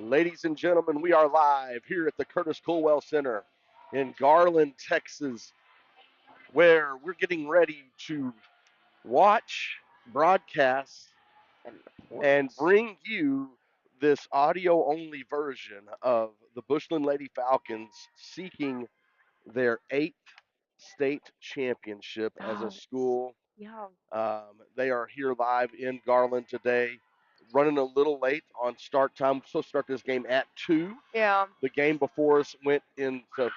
Ladies and gentlemen, we are live here at the Curtis Colwell Center in Garland, Texas, where we're getting ready to watch, broadcast, And and reports. bring you this audio only version of the Bushland Lady Falcons seeking their eighth state championship as a Oh, school. yeah. They are here live in Garland today, running a little late on start time. We're supposed to start this game at 2. Yeah. The game before us went into,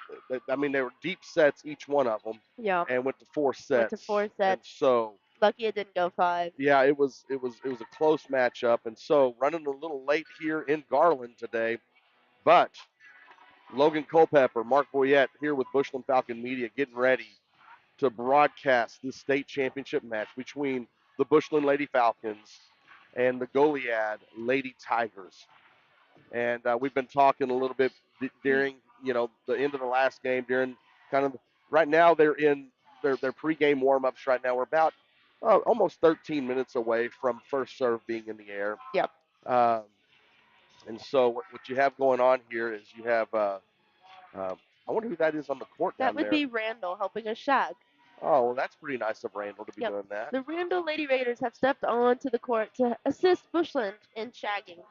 I mean, they were deep sets, each one of them, Yeah. and went to four Went to sets. four And sets. so, Lucky it didn't go five. yeah, it was a close matchup. And so, running a little late here in Garland today, but Logan Culpepper, Mark Boyette here with Bushland Falcon Media, getting ready to broadcast this state championship match between the Bushland Lady Falcons and the Goliad Lady Tigers. And we've been talking a little bit during the end of the last game, during kind of right now they're in their pregame warmups right now. We're about almost 13 minutes away from first serve being in the air. Yep. Um, and so what you have going on here is you have uh, I wonder who that is on the court That down would there. be Randall helping us shag. Oh, well, that's pretty nice of Randall to be Yep. doing that. The Randall Lady Raiders have stepped onto the court to assist Bushland in shagging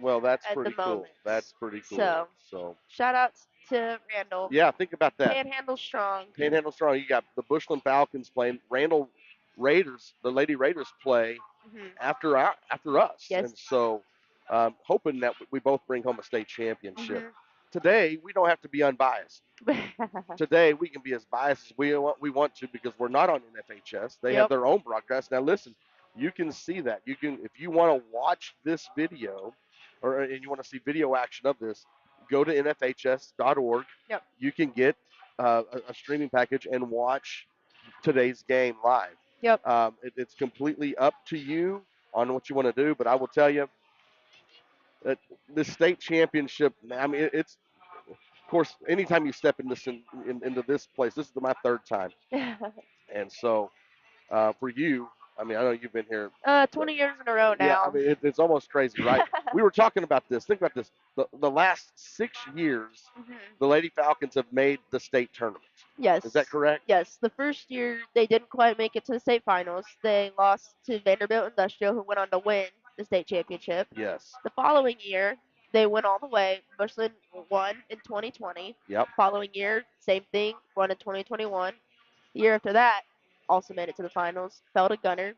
Well, that's at the pretty cool. moment. That's pretty cool. So, So, shout outs to Randall. yeah, think about that. Panhandle strong. Panhandle Strong, you got the Bushland Falcons playing. Randall Raiders, the Lady Raiders play Hmm. after us. Yes. And so, hoping that we both bring home a state championship. Hmm. Today, we don't have to be unbiased. Today, we can be as biased as we want to because we're not on NFHS. They have Yep. their own broadcast. Now, listen, you can see that. You can, if you want to watch this video, and you want to see video action of this, go to nfhs.org. Yep. You can get a streaming package and watch today's game live. Yep. It's completely up to you on what you want to do, but I will tell you that this state championship, I mean, it's of course, anytime you step into this place, this is my third time, and so for you, I mean, I know you've been here. 20 years in a row Yeah, I now. mean, it's almost crazy, right? We were talking about this. Think about this. The last 6 years, Hmm. the Lady Falcons have made the state tournament. Is that Yes. correct? Yes. The first year they didn't quite make it to the state finals. They lost to Vanderbilt Industrial, who went on to win the state championship. Yes. The following year, they went all the way. Bushland won in 2020. Yep. Following year, same thing, won in 2021. The year after that, also made it to the finals. Fell to Gunner.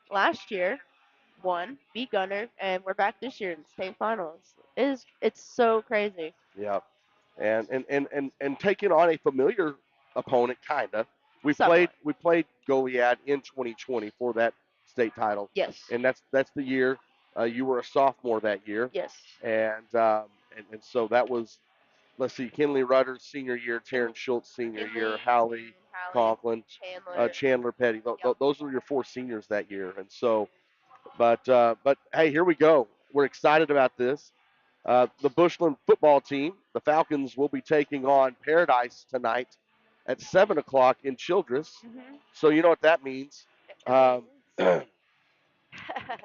Last year, won, beat Gunner, and we're back this year in the state finals. It's so crazy. Yep. And taking on a familiar opponent, kinda. Somewhat. We played Goliad in 2020 for that state title, Yes. and that's the year you were a sophomore that year, Yes. and so that was, let's see, Kinley Rutter's senior year, Terrence Schultz senior year, Kinley, Hallie Hallie, Conklin, Chandler. Chandler Petty. Yep. Those were your four seniors that year, and so, but hey, here we go. We're excited about this. The Bushland football team, the Falcons, will be taking on Paradise tonight at 7 o'clock in Childress. Hmm. So you know what that means. It Um, means.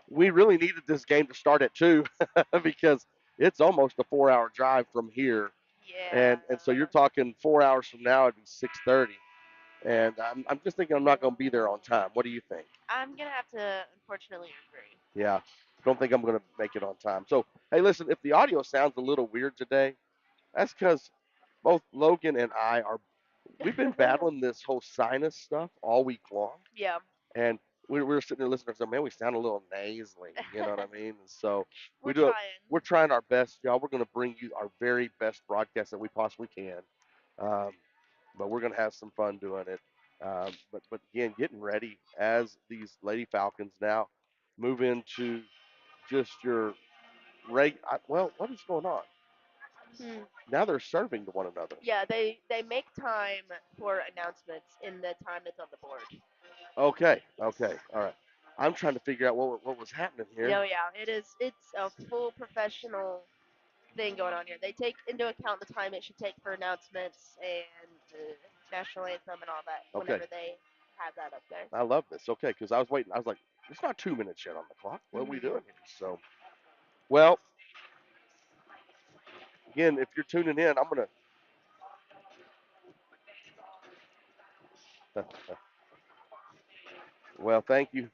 we really needed this game to start at 2 because it's almost a 4-hour drive from here. Yeah. And so you're talking 4 hours from now, it'd be 6:30. And I'm just thinking I'm not going to be there on time. What do you think? I'm gonna have to unfortunately agree. Yeah, don't think I'm going to make it on time. So, hey, listen, if the audio sounds a little weird today, that's because both Logan and I are we've been battling this whole sinus stuff all week long, Yeah. and we were sitting there listening to some, man, we sound a little nasally, you know what I mean? And so we We're do it. trying. We're trying our best, y'all. We're going to bring you our very best broadcast that we possibly can, um, but we're going to have some fun doing it. But again, getting ready as these Lady Falcons now move into just your well, what is going on? Hmm. Now they're serving to one another. Yeah, they make time for announcements in the time that's on the board. Okay, Yes. okay, all right. I'm trying to figure out what was happening here. Yeah, yeah. It is. It's a full professional thing going on here. They take into account the time it should take for announcements and the national anthem and all that Okay, whenever they have that up there. I love this. Okay, because I was waiting. I was like, it's not 2 minutes yet on the clock. What are we Hmm. doing here? So, well, again, if you're tuning in, I'm going to. Well, thank you.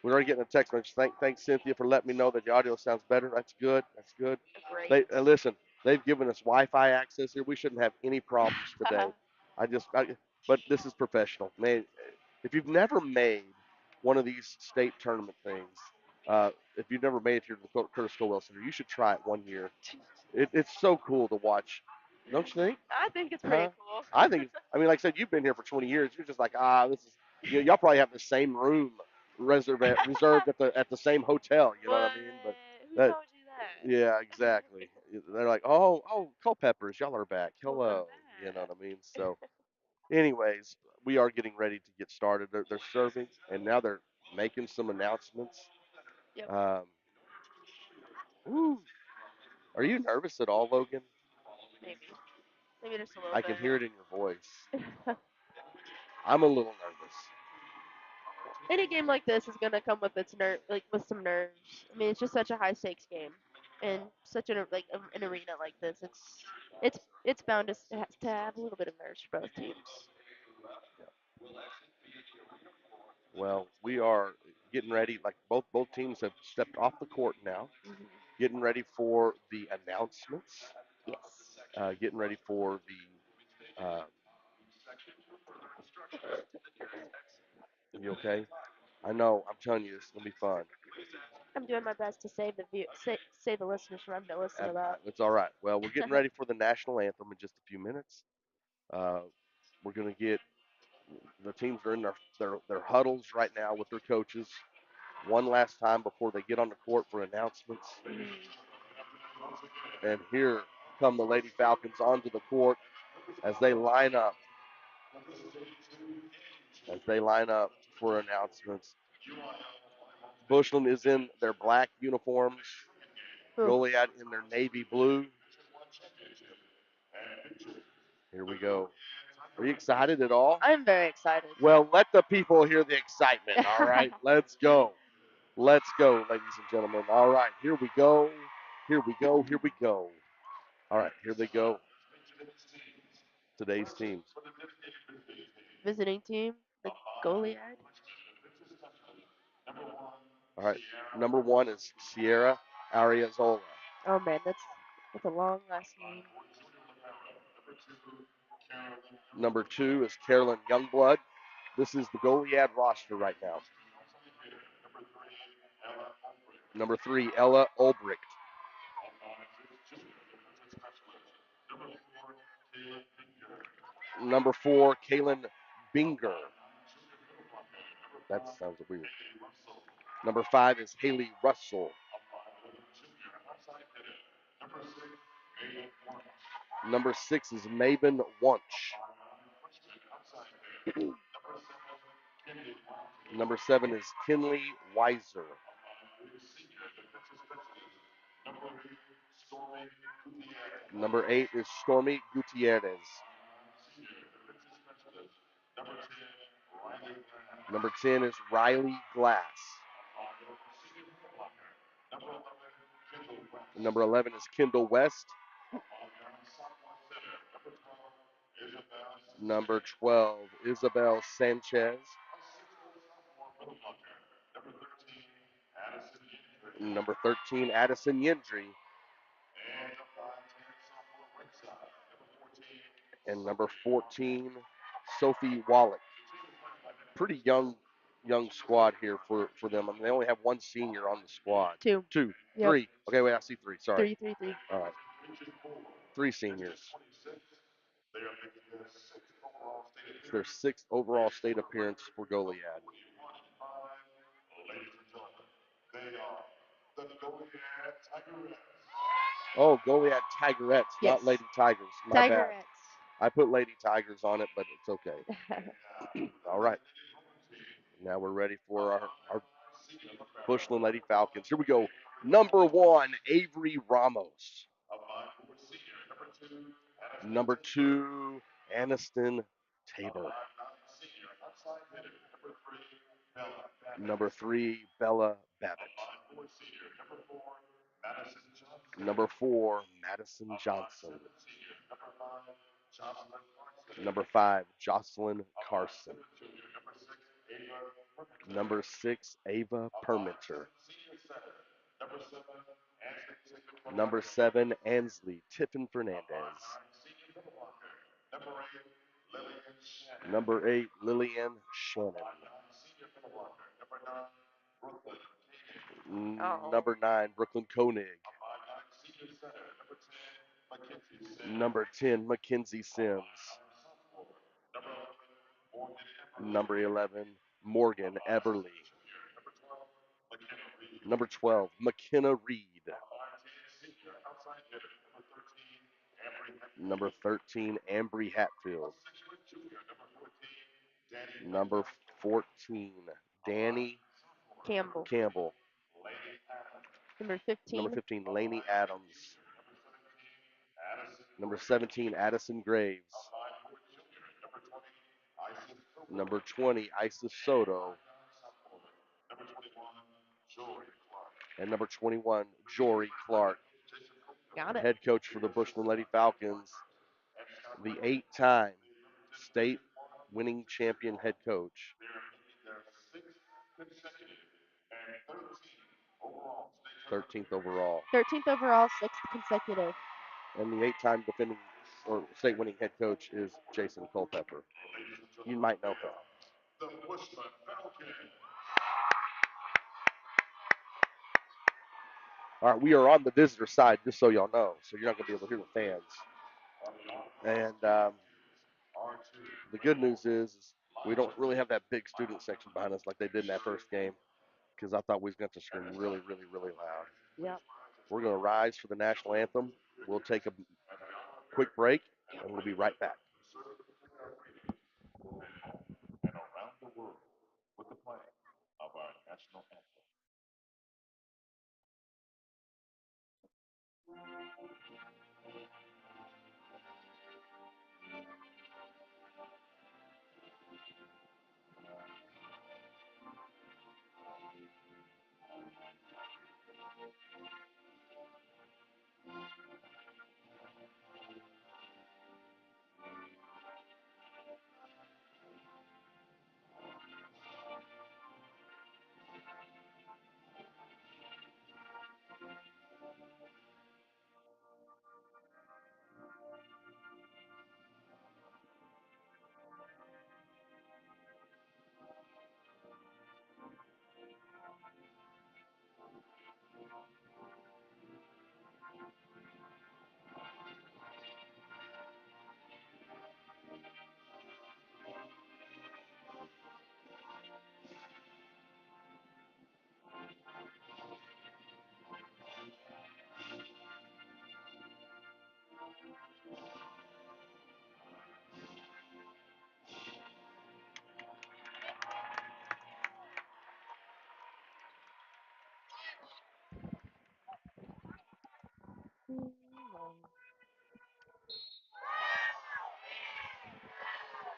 We're already getting a text message. Thanks, Cynthia, for letting me know that the audio sounds better. That's good. That's good. Great. Listen, they've given us Wi-Fi access here. We shouldn't have any problems today. But this is professional, man. If you've never made one of these state tournament things, if you've never made it here to the Curtis Colwell Center, you should try it one year. It's so cool to watch, don't you think? I think it's pretty Huh? cool. I think. I mean, like I said, you've been here for 20 years. You're just like, this is. Y'all probably have the same room reserved at the same hotel. You know what What? I mean? But Who that, told you that? yeah, exactly. They're like, oh, Culpeppers, y'all are back. Welcome Hello. You know back. what I mean? So, anyways, we are getting ready to get started. They're serving, and now they're making some announcements. Yep. Um, woo. Are you nervous at all, Logan? Maybe. Maybe just a little I can hear it in your voice. bit. I'm a little nervous. Any game like this is gonna come with its with some nerves. I mean, it's just such a high stakes game, and such an arena like this. It's bound to have a little bit of nerves for both teams. Well, we are getting ready. Like both teams have stepped off the court now, getting ready for the announcements. Yes. Getting ready for the. You okay? I know. I'm telling you, it's gonna be fun. I'm doing my best to save the listeners from having to listen to that. It's all right. Well, we're getting ready for the national anthem in just a few minutes. Uh, we're gonna get the teams are in their huddles right now with their coaches. One last time before they get on the court for announcements. And here come the Lady Falcons onto the court as they line up. As they line up for announcements. Bushland is in their black uniforms. Ooh, Goliad in their navy blue. Here we go. Are you excited at all? I'm very excited. Well, let the people hear the excitement, all right? Let's go. Let's go, ladies and gentlemen. All right, here we go. Here we go. Here we go. All right, here they go. Today's teams. Visiting team, the Goliad. All right, number one is Sierra Ariazola. Oh man, that's a long last name. Number two is Carolyn Youngblood. This is the Goliad roster right now. Number three, Ella Ulbricht. Number four, Kaylin Binger. That sounds weird. Number five is Haley Russell. Number six is Maven Wunsch. Number seven is Kinley Weiser. Number eight is Stormy Gutierrez. Number 10 is Riley Glass. Number 11 is Kendall West. Number 12, Isabel Sanchez. Number 13, Addison Yendry. And number 14, Sophie Wallach. Pretty young squad here for them. I mean, they only have one senior on the squad. Two. Two, Yep. three. Okay, wait, I see three. Sorry. 3-3-3. All right. Three seniors. It's their sixth overall state appearance for Goliad. Oh, Goliad Tigerettes, Yes. not Lady Tigers. My bad. Tigerettes. I put Lady Tigers on it, but it's okay. All right. Now we're ready for our Bushland Lady Falcons. Here we go. Number one, Avery Ramos. Number two, Aniston Tabor. Number three, Bella Babbitt. Number 4, Madison Johnson. Number 5, Jocelyn Carson. Number 6, Ava Permenter. Number 7, Ansley Tiffin Fernandez. Number 8, Lillian Shannon. Number 9, Brooklyn Koenig. Number 10, Mackenzie Sims. Number 11, Morgan Everly. Number 12, McKenna Reed. Number 13, Ambry Hatfield. Number 14, Danny Campbell. Number 15. Number 15, Lainey Adams. Number 17, Addison Graves. Number 20, Isis Soto. And number 21, Jory Clark. Got it. Head coach for the Bushland Lady Falcons. The 8-time state winning champion head coach. 13th overall. 13th overall, 6th consecutive. And the 8-time defending or state winning head coach is Jason Culpepper. You might know him. All right, we are on the visitor side, just so y'all know. So you're not going to be able to hear the fans. And the good news is we don't really have that big student section behind us like they did in that first game, because I thought we was going to scream really, really, really loud. Yep. We're going to rise for the national anthem. We'll take a quick break, and we'll be right back.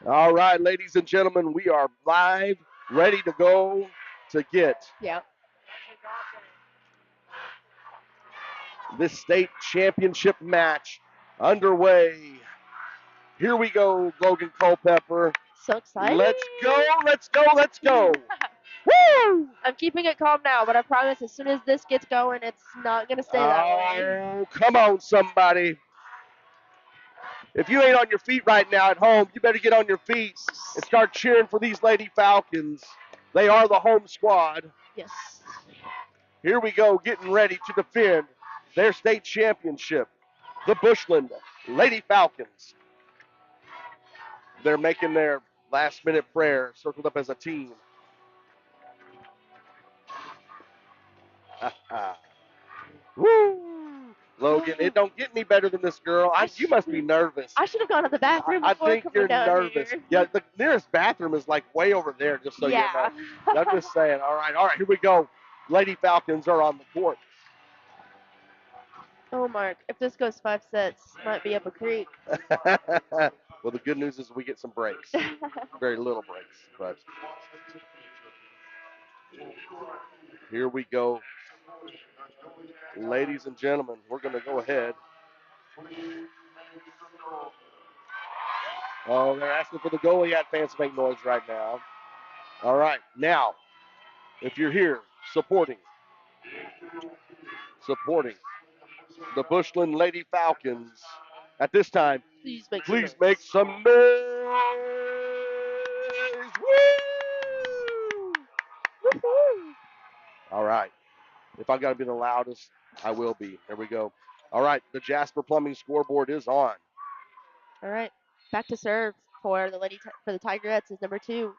All right, ladies and gentlemen, we are live, ready to go to get this state championship match underway. Here we go, Logan Culpepper. So excited. Let's go, let's go, let's go. Woo! I'm keeping it calm now, but I promise as soon as this gets going, it's not going to stay that way. Oh, come on, somebody. If you ain't on your feet right now at home, you better get on your feet and start cheering for these Lady Falcons. They are the home squad. Yes. Here we go, getting ready to defend their state championship, the Bushland Lady Falcons. They're making their last-minute prayer, circled up as a team. Woo! Logan, it don't get any better than this, girl. You must be nervous. I should have gone to the bathroom I before think coming you're down nervous. here. Yeah, the nearest bathroom is like way over there, just so you know. I'm just saying. All right, here we go. Lady Falcons are on the court. Oh, Mark, if this goes 5 sets, might be up a creek. Well, the good news is we get some breaks. Very little breaks, but here we go. Ladies and gentlemen, we're going to go ahead. Oh, they're asking for the Goliad fans to make noise right now. All right, now, if you're here supporting the Bushland Lady Falcons at this time, Please make some please noise. make some noise. Woo! Woohoo! All right. If I got to be the loudest, I will be. There we go. All right. The Jasper Plumbing scoreboard is on. All right, back to serve for the Tigerettes is number 2,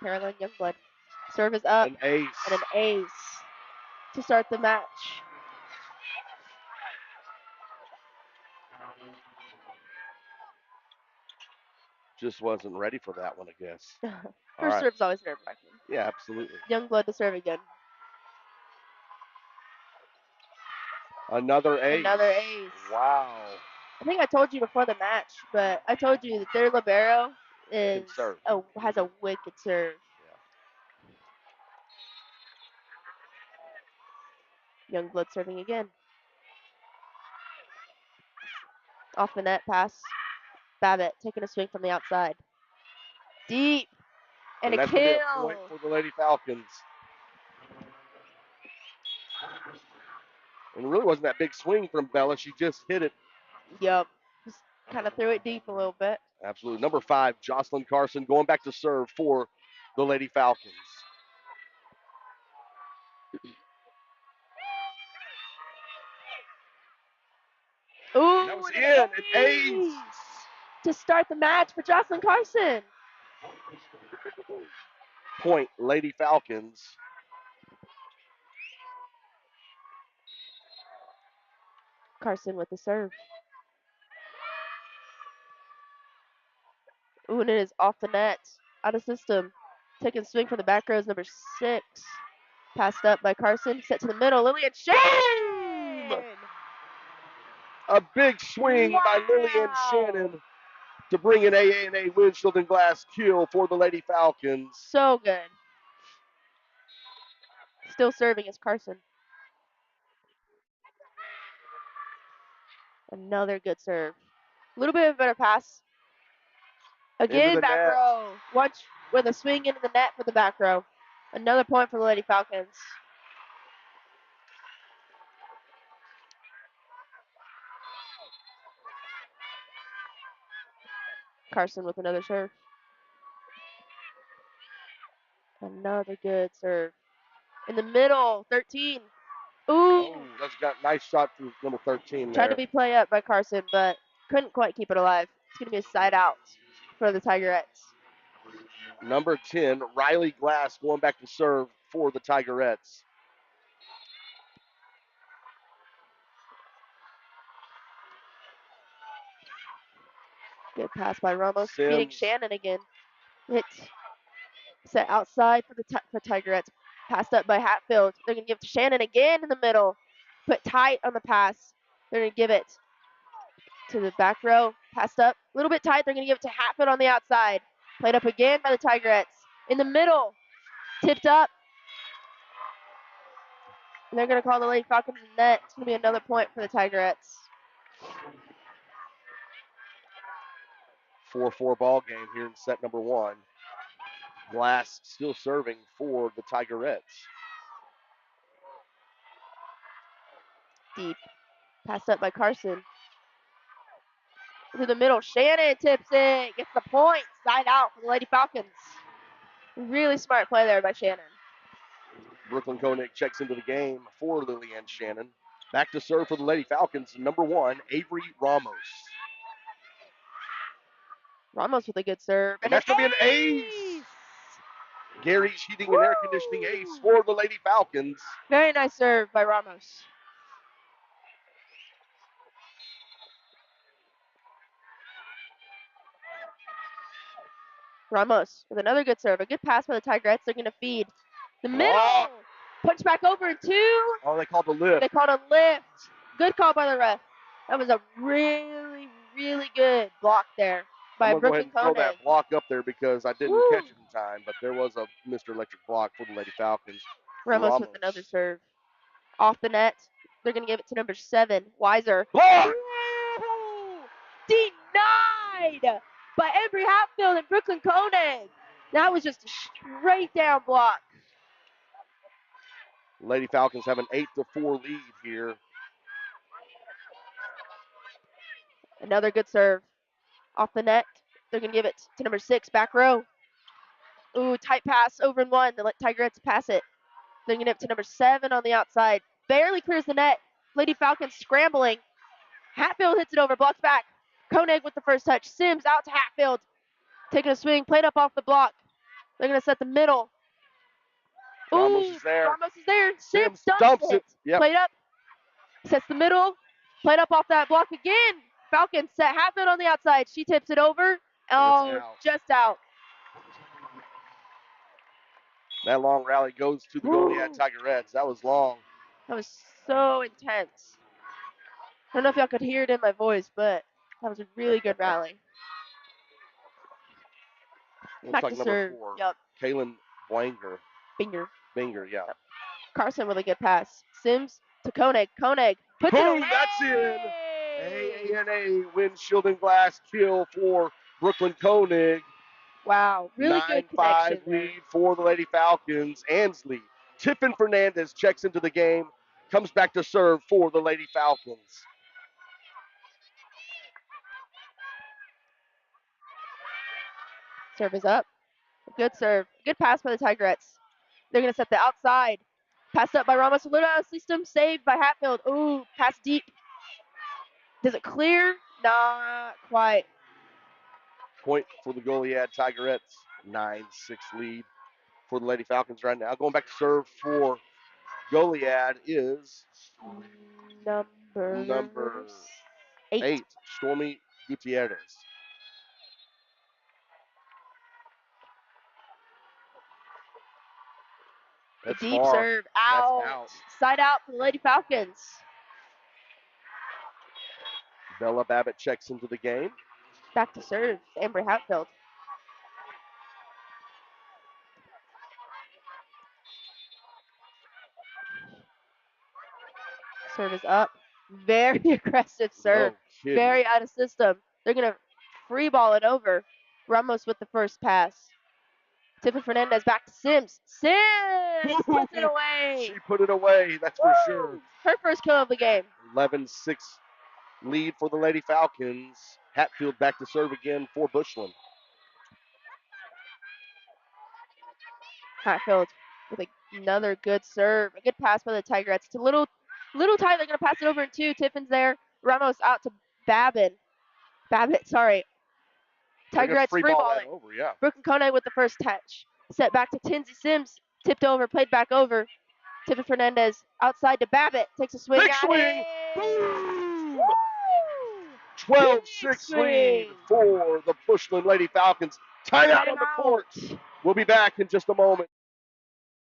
Caroline Youngblood. Serve is up An ace. and an ace to start the match. Just wasn't ready for that one, I guess. All First right. serve's always nerve-wracking. Yeah, absolutely. Youngblood to serve again. Another ace. Another ace. Wow. I think I told you before the match, but I told you that their libero Can serve. has a wicked serve. Youngblood serving again. Off the net pass. Babbitt taking a swing from the outside. Deep. And a that's going to be a kill. point for the Lady Falcons. And it really wasn't that big swing from Bella. She just hit it. Yup. Just kind of threw it deep a little bit. Absolutely. Number 5, Jocelyn Carson, going back to serve for the Lady Falcons. Ooh, That was and in. An ace. To start the match for Jocelyn Carson. Point, Lady Falcons. Carson with the serve. Ooh, and it is off the net. Out of system. Taking swing from the back row is number 6. Passed up by Carson. Set to the middle. Lillian Shannon! A big swing by Lillian Shannon to bring an AA&A windshield and glass kill for the Lady Falcons. So good. Still serving is Carson. Another good serve. A little bit of a better pass. Again, back net. row. Once with a swing into the net for the back row. Another point for the Lady Falcons. Carson with another serve. Another good serve. In the middle, 13. Ooh. Oh, that's got nice shot through number 13 Tried there. to be play up by Carson, but couldn't quite keep it alive. It's going to be a side out for the Tigerettes. Number 10, Riley Glass going back to serve for the Tigerettes. Good pass by Ramos. Meeting Sims. Shannon again. Hit set outside for for Tigerettes. Passed up by Hatfield. They're going to give it to Shannon again in the middle. Put tight on the pass. They're going to give it to the back row. Passed up. A little bit tight. They're going to give it to Hatfield on the outside. Played up again by the Tigerettes. In the middle. Tipped up. And they're going to call the Lady Falcons in net. It's going to be another point for the Tigerettes. 4-4 ball game here in set number 1. Glass still serving for the Tigerettes. Deep. Passed up by Carson. To the middle. Shannon tips it. Gets the point. Side out for the Lady Falcons. Really smart play there by Shannon. Brooklyn Koenig checks into the game for Lillian Shannon. Back to serve for the Lady Falcons, number 1, Avery Ramos. Ramos with a good serve. And that's going to be an ace. Gary's Heating and Air Conditioning ace for the Lady Falcons. Very nice serve by Ramos. Ramos with another good serve. A good pass by the Tigerettes. They're going to feed the middle. Punch back over in 2. Oh, they called a lift. They called a lift. Good call by the ref. That was a really, really good block there by I'm going to Brooklyn go ahead and throw Koenig. that block up there because I didn't catch it in time, but there was a Mr. Electric block for the Lady Falcons. Ramos with another serve. Off the net. They're going to give it to number 7, Weiser. Block! Denied by Embry Hatfield and Brooklyn Koenig. That was just a straight down block. Lady Falcons have an 8-4 lead here. Another good serve. Off the net. They're going to give it to number 6, back row. Ooh, tight pass over and 1. They let Tigerettes pass it. They're going to give it to number 7 on the outside. Barely clears the net. Lady Falcons scrambling. Hatfield hits it over, blocks back. Koenig with the first touch. Sims out to Hatfield. Taking a swing, played up off the block. They're going to set the middle. Ramos is there. Ramos is there. Sims Sims dumps it. Yep. Played up. Sets the middle. Played up off that block again. Falcons set Hatfield on the outside. She tips it over. Oh, out. just out. That long rally goes to the Goliad Tigerettes. That was long. That was so intense. I don't know if y'all could hear it in my voice, but that was a really good rally. Looks Back like to number serve. 4. Yep. Kaylin Binger, yeah. Yep. Carson with a good pass. Sims to Koenig. Koenig puts it away. That's in. AANA windshield and glass kill for Brooklyn Koenig. Wow, really good connection 9-5 lead for the Lady Falcons. Ansley. Tiffin Fernandez checks into the game. Comes back to serve for the Lady Falcons. Serve is up. Good serve. Good pass by the Tigerettes. They're going to set the outside. Passed up by Ramos. Little out of system. Saved by Hatfield. Ooh, pass deep. Does it clear? Not quite. Point for the Goliad Tigerettes. 9-6 lead for the Lady Falcons right now. Going back to serve for Goliad is number 8. Stormy Gutierrez. A deep serve. Out. That's out. Side out for the Lady Falcons. Bella Babbitt checks into the game. Back to serve. Embry Hatfield. Serve is up. Very aggressive serve. No very out of system. They're going to free ball it over. Ramos with the first pass. Tiffany Fernandez back to Sims. Sims puts it away. She put it away, that's for sure. Her first kill of the game. 11-6 lead for the Lady Falcons. Hatfield back to serve again for Bushland. Hatfield with another good serve. A good pass by the Tigerettes. It's a little tight. They're going to pass it over in 2. Tiffin's there. Ramos out to Babbitt, sorry. Tigerettes free ball it. Over, yeah. Brooklyn Koenig with the first touch. Set back to Tinsy Sims. Tipped over, played back over. Tiffany Fernandez outside to Babbitt. Takes a swing. Big swing. Boom! 12-6 lead for the Bushland Lady Falcons. Timeout on the court. We'll be back in just a moment.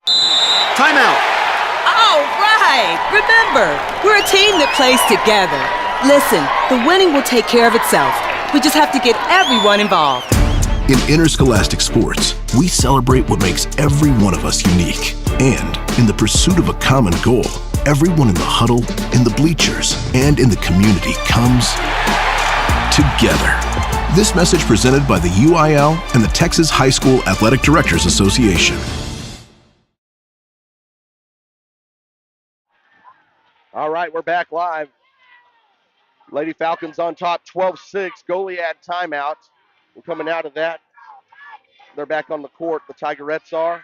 Timeout. All right. Remember, we're a team that plays together. Listen, the winning will take care of itself. We just have to get everyone involved. In interscholastic sports, we celebrate what makes every one of us unique. And in the pursuit of a common goal, everyone in the huddle, in the bleachers, and in the community comes together. This message presented by the UIL and the Texas High School Athletic Directors Association. All right, we're back live. Lady Falcons on top, 12-6. Goliad timeout. We're coming out of that. They're back on the court. The Tigerettes are.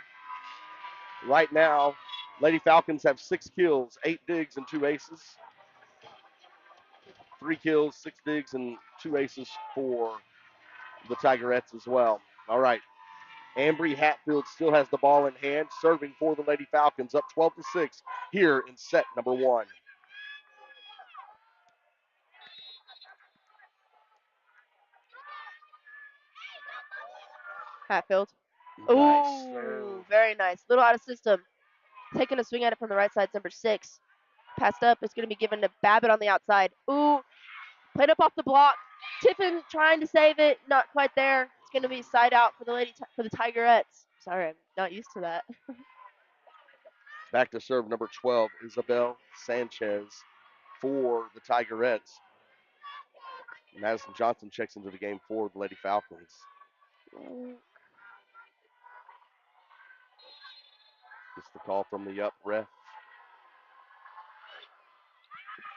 Right now, Lady Falcons have 6 kills, 8 digs, and 2 aces. 3 kills, 6 digs, and 2 aces for the Tigerettes as well. All right. Ambry Hatfield still has the ball in hand, serving for the Lady Falcons, up 12-6 here in set number 1. Hatfield. Nice. Ooh, very nice. Little out of system. Taking a swing at it from the right side, number 6. Passed up. It's going to be given to Babbitt on the outside. Ooh, played up off the block. Tiffin trying to save it. Not quite there. It's going to be side out for the Tigerettes. Sorry, I'm not used to that. Back to serve number 12, Isabel Sanchez for the Tigerettes. Madison Johnson checks into the game for the Lady Falcons. Gets the call from the up ref.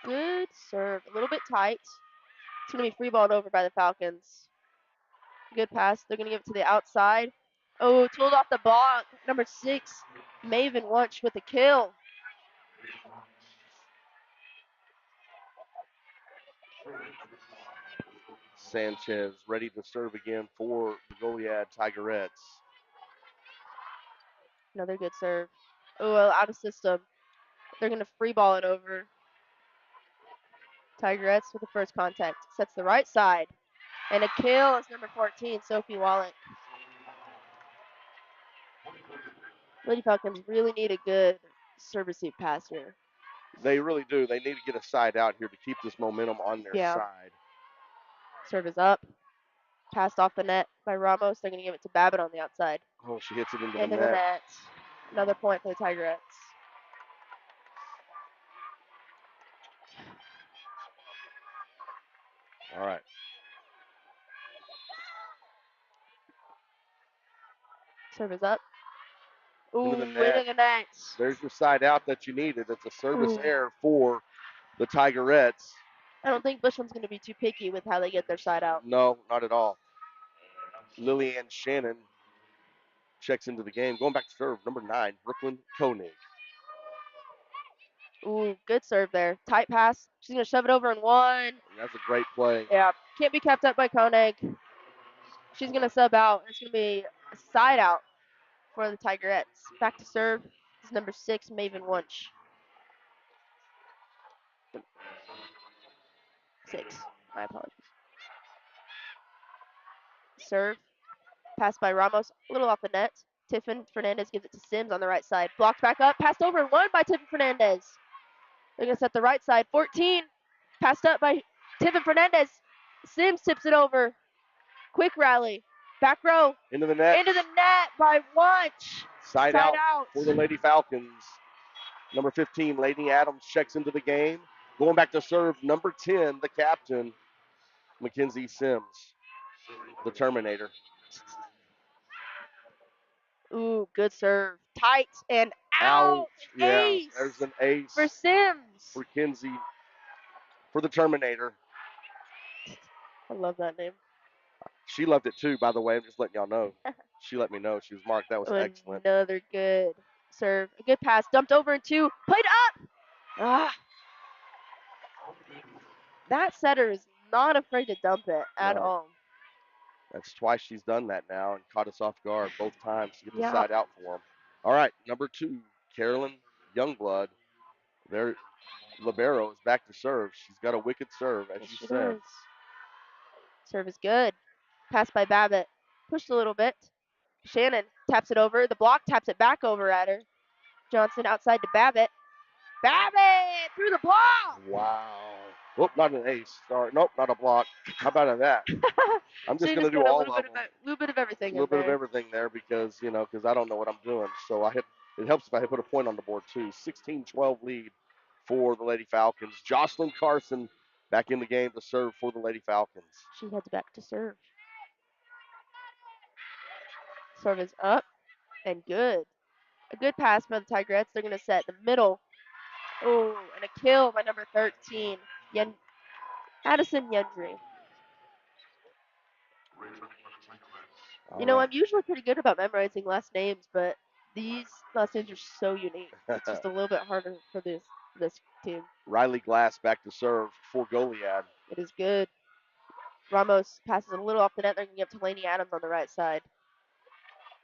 Good serve. A little bit tight. It's going to be free balled over by the Falcons. Good pass. They're going to give it to the outside. Oh, tooled off the block. Number 6, Maven Wunsch with a kill. Sanchez ready to serve again for the Goliad Tigerettes. Another good serve. Oh, well, out of system. They're going to free ball it over. Tigerettes with the first contact. Sets the right side. And a kill is number 14, Sophie Wallach. Lady Falcons really need a good service seat pass here. They really do. They need to get a side out here to keep this momentum on their side. Serve is up. Passed off the net by Ramos. They're going to give it to Babbitt on the outside. Oh, she hits it into Into the the net. net. Another point for the Tigerettes. All right. Serve is up. Ooh, Into the net. into the net. There's your side out that you needed. It's a service Ooh. error for the Tigerettes. I don't think Bushland's going to be too picky with how they get their side out. No, not at all. Lillian Shannon checks into the game. Going back to serve, number 9, Brooklyn Koenig. Ooh, good serve there. Tight pass. She's going to shove it over in one. That's a great play. Yeah, can't be kept up by Koenig. She's going to sub out. It's going to be a side out for the Tigerettes. Back to serve. This is number 6, Maven Wunsch. 6. My apologies. Serve. Pass by Ramos. A little off the net. Tiffin Fernandez gives it to Sims on the right side. Blocked back up. Passed over and one by Tiffin Fernandez. They're going to set the right side. 14. Passed up by Tiffin Fernandez. Sims tips it over. Quick rally. Back row. Into the net. Into the net by Wunsch. Side out for the Lady Falcons. Number 15, Lady Adams checks into the game. Going back to serve, number 10, the captain, Mackenzie Sims, the Terminator. Ooh, good serve. Tight and Out. out. Yeah, Ace there's an ace for Sims. for Kinsey for the Terminator. I love that name. She loved it too, by the way. I'm just letting y'all know. She let me know she was marked. That was excellent. Another good serve. A good pass. Dumped over in 2. Played up. Ah. That setter is not afraid to dump it at all. That's twice she's done that now and caught us off guard both times to get the side out for them. All right, number 2, Carolyn Youngblood. Their libero is back to serve. She's got a wicked serve, as you said. Does. Serve is good. Pass by Babbitt. Pushed a little bit. Shannon taps it over. The block taps it back over at her. Johnson outside to Babbitt. Babbitt through the block. Wow. Whoop, not an ace. Sorry. Nope, not a block. How about that? I'm just going to do all of them. A little bit of everything. A little bit of everything there because I don't know what I'm doing. So it helps if I put a point on the board too. 16-12 lead for the Lady Falcons. Jocelyn Carson back in the game to serve for the Lady Falcons. She heads back to serve. Serve is up and good. A good pass by the Tigerettes. They're going to set the middle. Oh, and a kill by number 13, Addison Yendry. I'm usually pretty good about memorizing last names, but these last names are so unique. It's just a little bit harder for this team. Riley Glass back to serve for Goliad. It is good. Ramos passes a little off the net. They're going to give to Lainey Adams on the right side.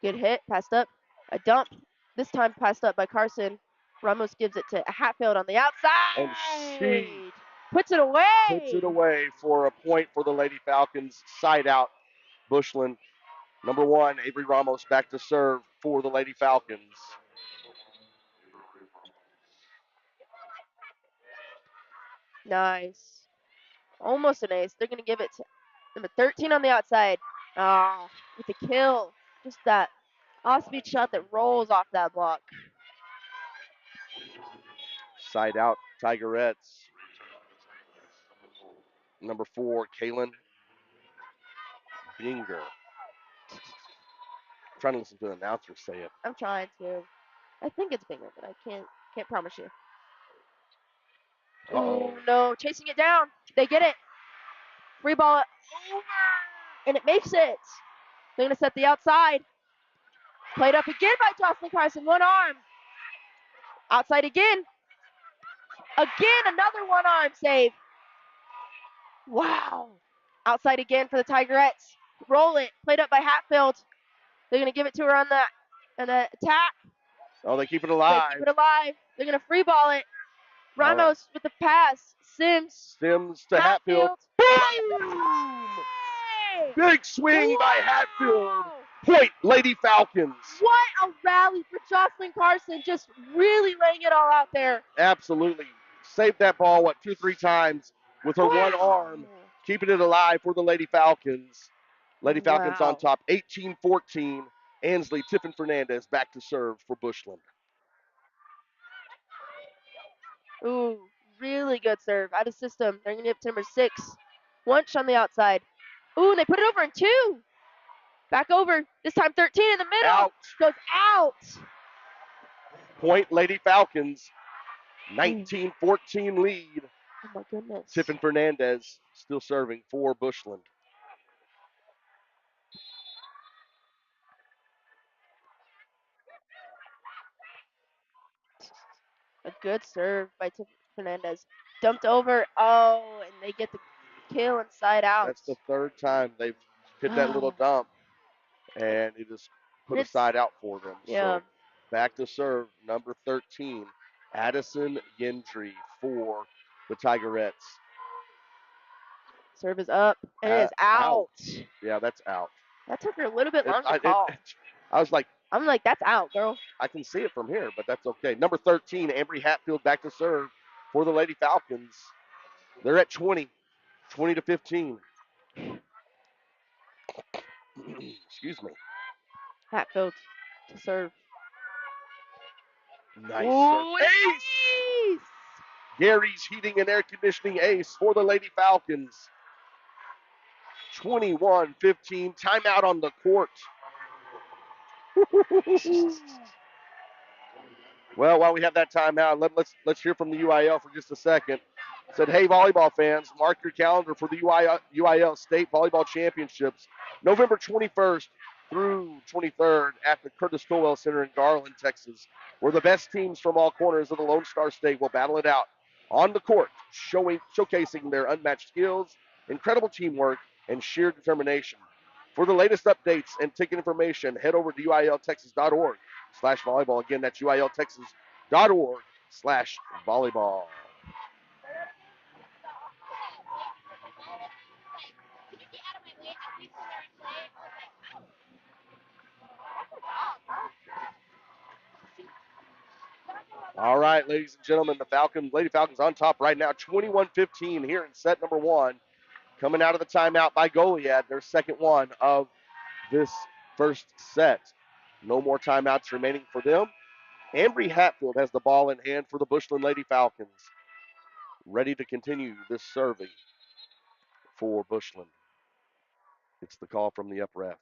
Good hit. Passed up. A dump. This time passed up by Carson. Ramos gives it to Hatfield on the outside. And she puts it away. Puts it away for a point for the Lady Falcons. Side out, Bushland. Number 1, Avery Ramos back to serve for the Lady Falcons. Nice. Almost an ace. They're going to give it to number 13 on the outside. With the kill. Just that off-speed shot that rolls off that block. Side out, Tigerettes. Number 4, Kaylin Binger. I'm trying to listen to the announcer say it. I'm trying to. I think it's Binger, but I can't promise you. Uh-oh. Oh no, chasing it down. They get it. Free ball over, and it makes it. They're gonna set the outside. Played up again by Jocelyn Carson. One arm. Outside again. Again, another one arm save. Wow. Outside again for the Tigerettes. Roll it. Played up by Hatfield. They're gonna give it to her on the attack. Oh, they keep it They alive. keep it alive. They're gonna free ball it. All right. Ramos with the pass. Sims. Sims to Hatfield. Boom! Big swing by Hatfield. Point, Lady Falcons. What a rally for Jocelyn Carson. Just really laying it all out there. Absolutely. Saved that ball, 2-3 times with her one arm, keeping it alive for the Lady Falcons. Lady Falcons on top, 18-14. Ansley Tiffin Fernandez back to serve for Bushland. Ooh, really good serve. Out of system. They're going to give it to number 6. Wunsch on the outside. Ooh, and they put it over in 2. Back over. This time 13 in the middle. Out. Goes out. Point, Lady Falcons. 19-14 lead. Oh, my goodness. Tiffin Fernandez still serving for Bushland. A good serve by Tiffin Fernandez. Dumped over. Oh, and they get the kill inside out. That's the third time they've hit that little dump, and it just put a side out for them. Yeah. So back to serve, number 13, Addison Yendry for the Tigerettes. Serve is up, and it is out. Yeah, that's out. That took her a little bit long to call. I was like, I'm like, that's out, girl. I can see it from here, but that's okay. Number 13, Ambry Hatfield back to serve for the Lady Falcons. They're at 20, 20-15. Excuse me. Hatfield to serve. Nice serve. Ace! Gary's Heating and Air Conditioning ace for the Lady Falcons. 21-15. Timeout on the court. Well, while we have that timeout, let's hear from the UIL for just a second. Said, hey, volleyball fans, mark your calendar for the UIL State Volleyball Championships, November 21st through 23rd at the Curtis Colwell Center in Garland, Texas, where the best teams from all corners of the Lone Star State will battle it out on the court, showcasing their unmatched skills, incredible teamwork, and sheer determination. For the latest updates and ticket information, head over to uiltexas.org/volleyball. Again, that's uiltexas.org/volleyball. All right, ladies and gentlemen, the Lady Falcons on top right now, 21-15 here in set number 1. Coming out of the timeout by Goliad, their second one of this first set. No more timeouts remaining for them. Ambry Hatfield has the ball in hand for the Bushland Lady Falcons. Ready to continue this serving for Bushland. It's the call from the up ref.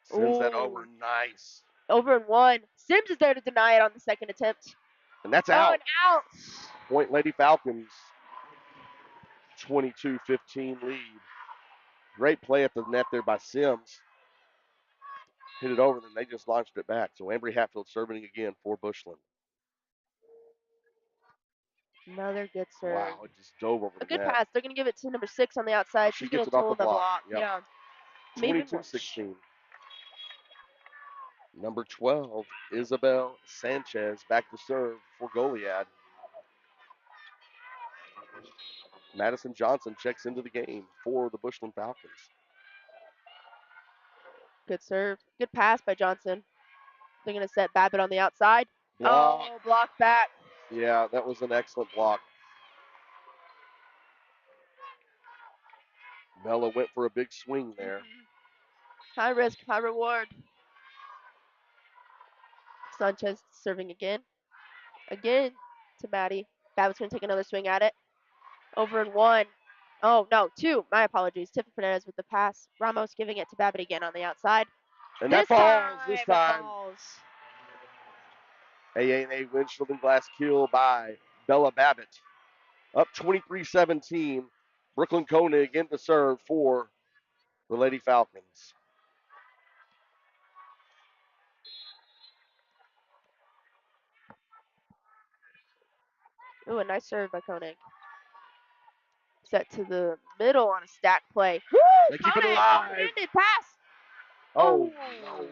Sends that over. Nice. Over in 1. Sims is there to deny it on the second attempt. And that's out. Oh, and out. Point Lady Falcons. 22-15 lead. Great play at the net there by Sims. Hit it over, then they just launched it back. So Ambry Hatfield serving again for Bushland. Another good serve. Wow, it just dove over the net. A good net. pass. They're going to give it to number 6 on the outside. She She's gets going it to off the block. Yep. Yeah. 22-16. Number 12, Isabel Sanchez back to serve for Goliad. Madison Johnson checks into the game for the Bushland Falcons. Good serve. Good pass by Johnson. They're going to set Babbitt on the outside. Block. Oh, block back. Yeah, that was an excellent block. Bella went for a big swing there. High risk, high reward. Sanchez serving again. Again. to Maddie. Babbitt's going to take another swing at it. Over in 1. Oh, no, 2. My apologies. Tiffany Fernandez with the pass. Ramos giving it to Babbitt again on the outside. And This that falls this it time. falls. A&A windshield and glass kill by Bella Babbitt. Up 23-17. Brooklyn Koenig in to serve for the Lady Falcons. Ooh, a nice serve by Koenig. Set to the middle on a stack play. Woo! They keep it Koenig, alive. one-handed pass. Oh, Oh.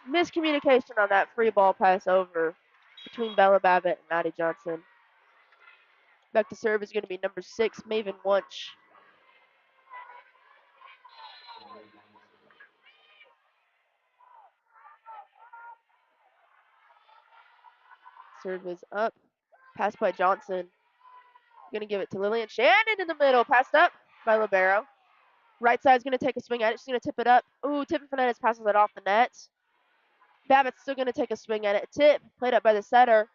no. Miscommunication on that free ball pass over between Bella Babbitt and Maddie Johnson. Back to serve is going to be number 6, Maven Wunsch. Serve is up. Pass by Johnson. Going to give it to Lillian Shannon in the middle. Passed up by Libero. Right side's going to take a swing at it. She's going to tip it up. Ooh, Tiffany Fernandez passes it off the net. Babbitt's still going to take a swing at it. Tip, played up by the setter.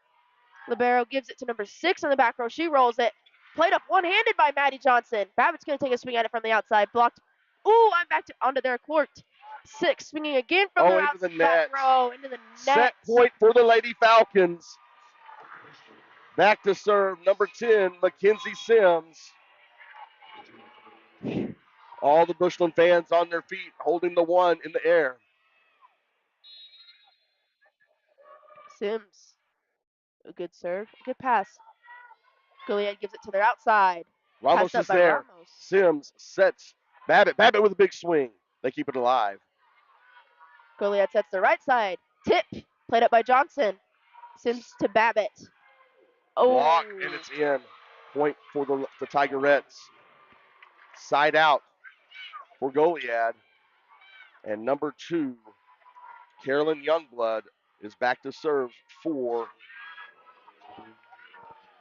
Libero gives it to number 6 on the back row. She rolls it. Played up one-handed by Maddie Johnson. Babbitt's going to take a swing at it from the outside. Blocked. Ooh, I'm back to onto their court. 6 swinging again from the into the back net. row. Into the net. Set point for the Lady Falcons. Back to serve number 10, Mackenzie Sims. All the Bushland fans on their feet, holding the 1 in the air. Sims. A good serve. A good pass. Goliad gives it to their outside. Ramos Passed up is by there. Ramos. Sims sets Babbitt. Babbitt with a big swing. They keep it alive. Goliad sets the right side. Tip. Played up by Johnson. Sims to Babbitt. Oh. Block, and it's in. Point for the Tigerettes. Side out for Goliad. And number 2, Carolyn Youngblood, is back to serve for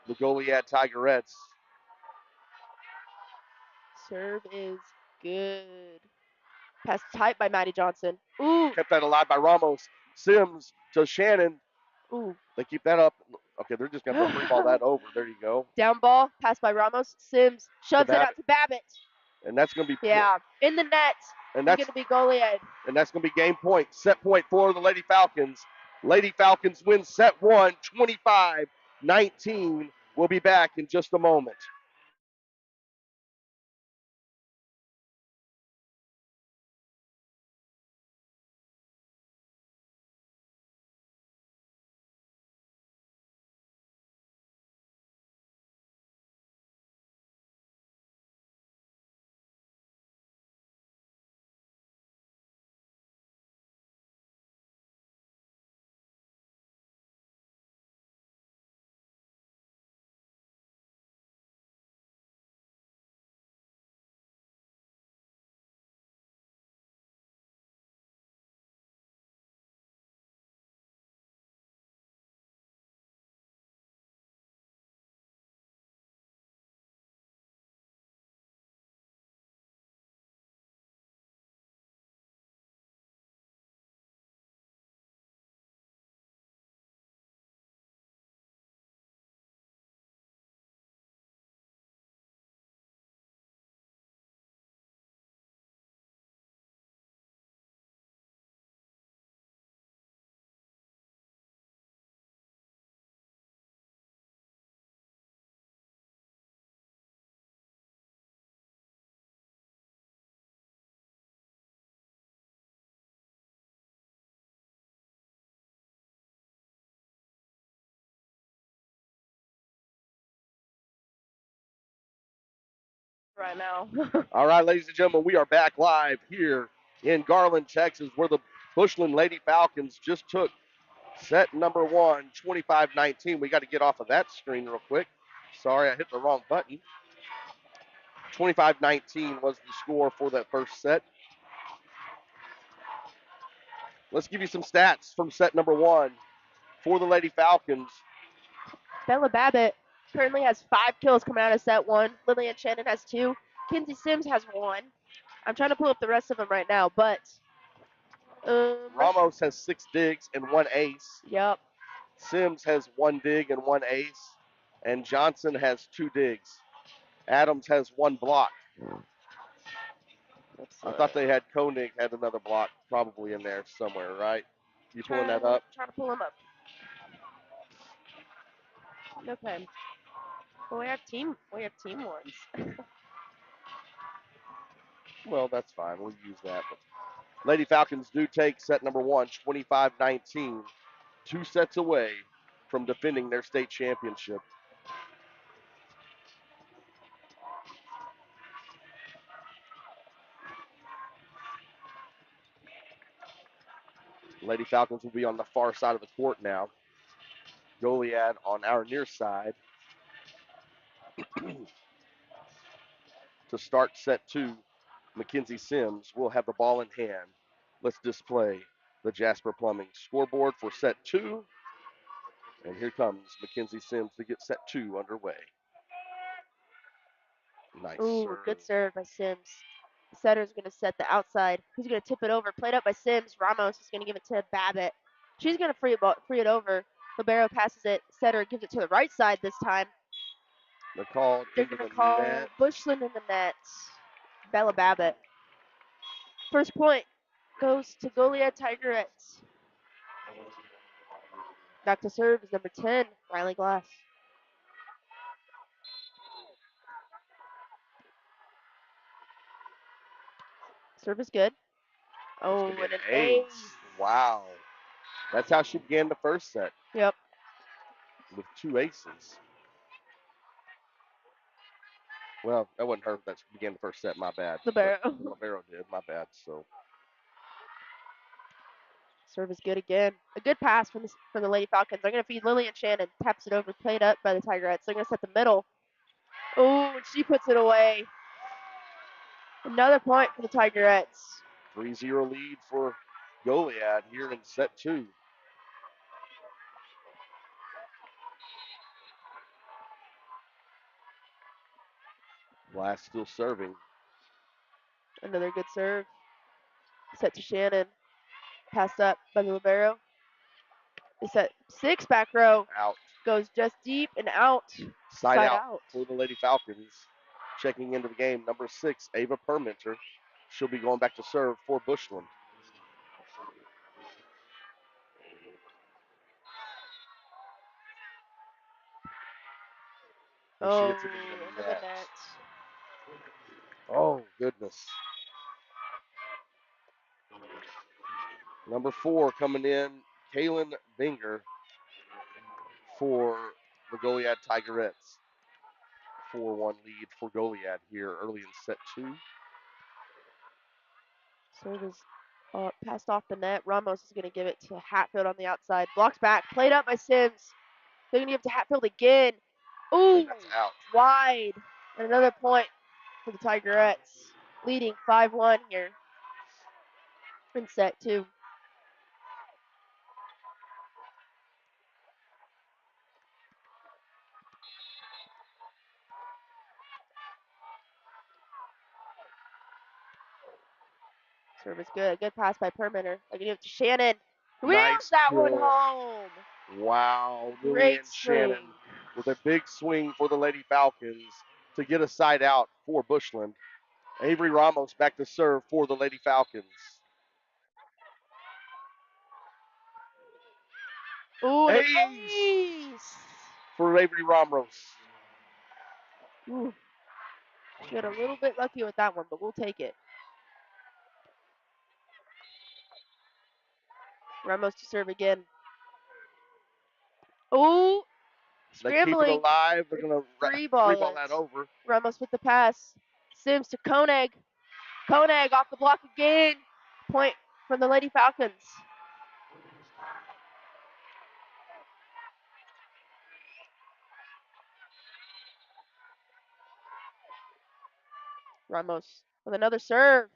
the Goliad Tigerettes. Serve is good. Pass tight by Maddie Johnson. Ooh. Kept that alive by Ramos. Sims to Shannon. Ooh. They keep that up. Okay, they're just going to free ball that over. There you go. Down ball. Pass by Ramos. Sims shoves it out to Babbitt. And that's going to be in the net. And It's that's going to be Goliad. And that's going to be game point. Set point for the Lady Falcons. Lady Falcons win set 1, 25-19. We'll be back in just a moment. Right now. All right, ladies and gentlemen, we are back live here in Garland, Texas, where the Bushland Lady Falcons just took set number 1, 25-19. We got to get off of that screen real quick. Sorry, I hit the wrong button. 25-19 was the score for that first set. Let's give you some stats from set number 1 for the Lady Falcons. Bella Babbitt currently has 5 kills coming out of set 1. Lillian Shannon has 2. Kinsey Sims has 1. I'm trying to pull up the rest of them right now, but Ramos has 6 digs and 1 ace. Yep. Sims has 1 dig and 1 ace. and Johnson has 2 digs. Adams has 1 block. I thought they had Koenig had another block probably in there somewhere, right? You pulling that up? Trying to pull him up. Okay. Well, we have team ones. Well, that's fine. We'll use that. But Lady Falcons do take set number 1, 25-19, 2 sets away from defending their state championship. Lady Falcons will be on the far side of the court now. Goliad on our near side. To start set 2, Mackenzie Sims will have the ball in hand. Let's display the Jasper Plumbing scoreboard for set 2. And here comes Mackenzie Sims to get set 2 underway. Nice Ooh, serve. good serve by Sims. The setter's going to set the outside. He's going to tip it over. Played up by Sims. Ramos is going to give it to Babbitt. She's going to free it over. Libero passes it. Setter gives it to the right side this time. They're called They're into going to the call net. Bushland in the net. Bella Babbitt. First point goes to Goliad Tigerettes. Back to serve is number 10, Riley Glass. Serve is good. Oh, It's gonna and be an an ace. Wow. That's how she began the first set, Yep. with 2 aces. Well, that wasn't her that began the first set, my bad. Libero. Libero did, my bad. So Serve is good again. A good pass from the Lady Falcons. They're going to feed Lillian Shannon. Taps it over, played up by the Tigerettes. They're going to set the middle. Oh, and she puts it away. Another point for the Tigerettes. 3-0 lead for Goliad here in set 2. Glass still serving. Another good serve. Set to Shannon. Passed up by the Libero. They set 6 back row. Out. Goes just deep and out. Side out for the Lady Falcons. Checking into the game, number 6, Ava Perminter. She'll be going back to serve for Bushland. And she hits it into the net. Oh, goodness. Number 4 coming in, Kaylin Binger for the Goliad Tigerettes. 4-1 lead for Goliad here early in set 2. Serve is passed off the net. Ramos is going to give it to Hatfield on the outside. Blocks back. Played up by Sims. They're going to give it to Hatfield again. Ooh, And that's out. wide. And another point for the Tigerettes. Leading 5-1 here in set 2. Serve is good. Good pass by Permitter. They're going to give it to Shannon. Wheels Nice that pull. one home. Wow, Great Lillian swing. Shannon with a big swing for the Lady Falcons to get a side out for Bushland. Avery Ramos back to serve for the Lady Falcons. Ooh, an Ace ace. for Avery Ramos. Ooh. She got a little bit lucky with that one, but we'll take it. Ramos to serve again. Ooh, They keep it scrambling. alive. They're going to Free ball ball that it. over. Ramos with the pass. Sims to Koenig. Koenig off the block again. Point from the Lady Falcons. Ramos with another serve.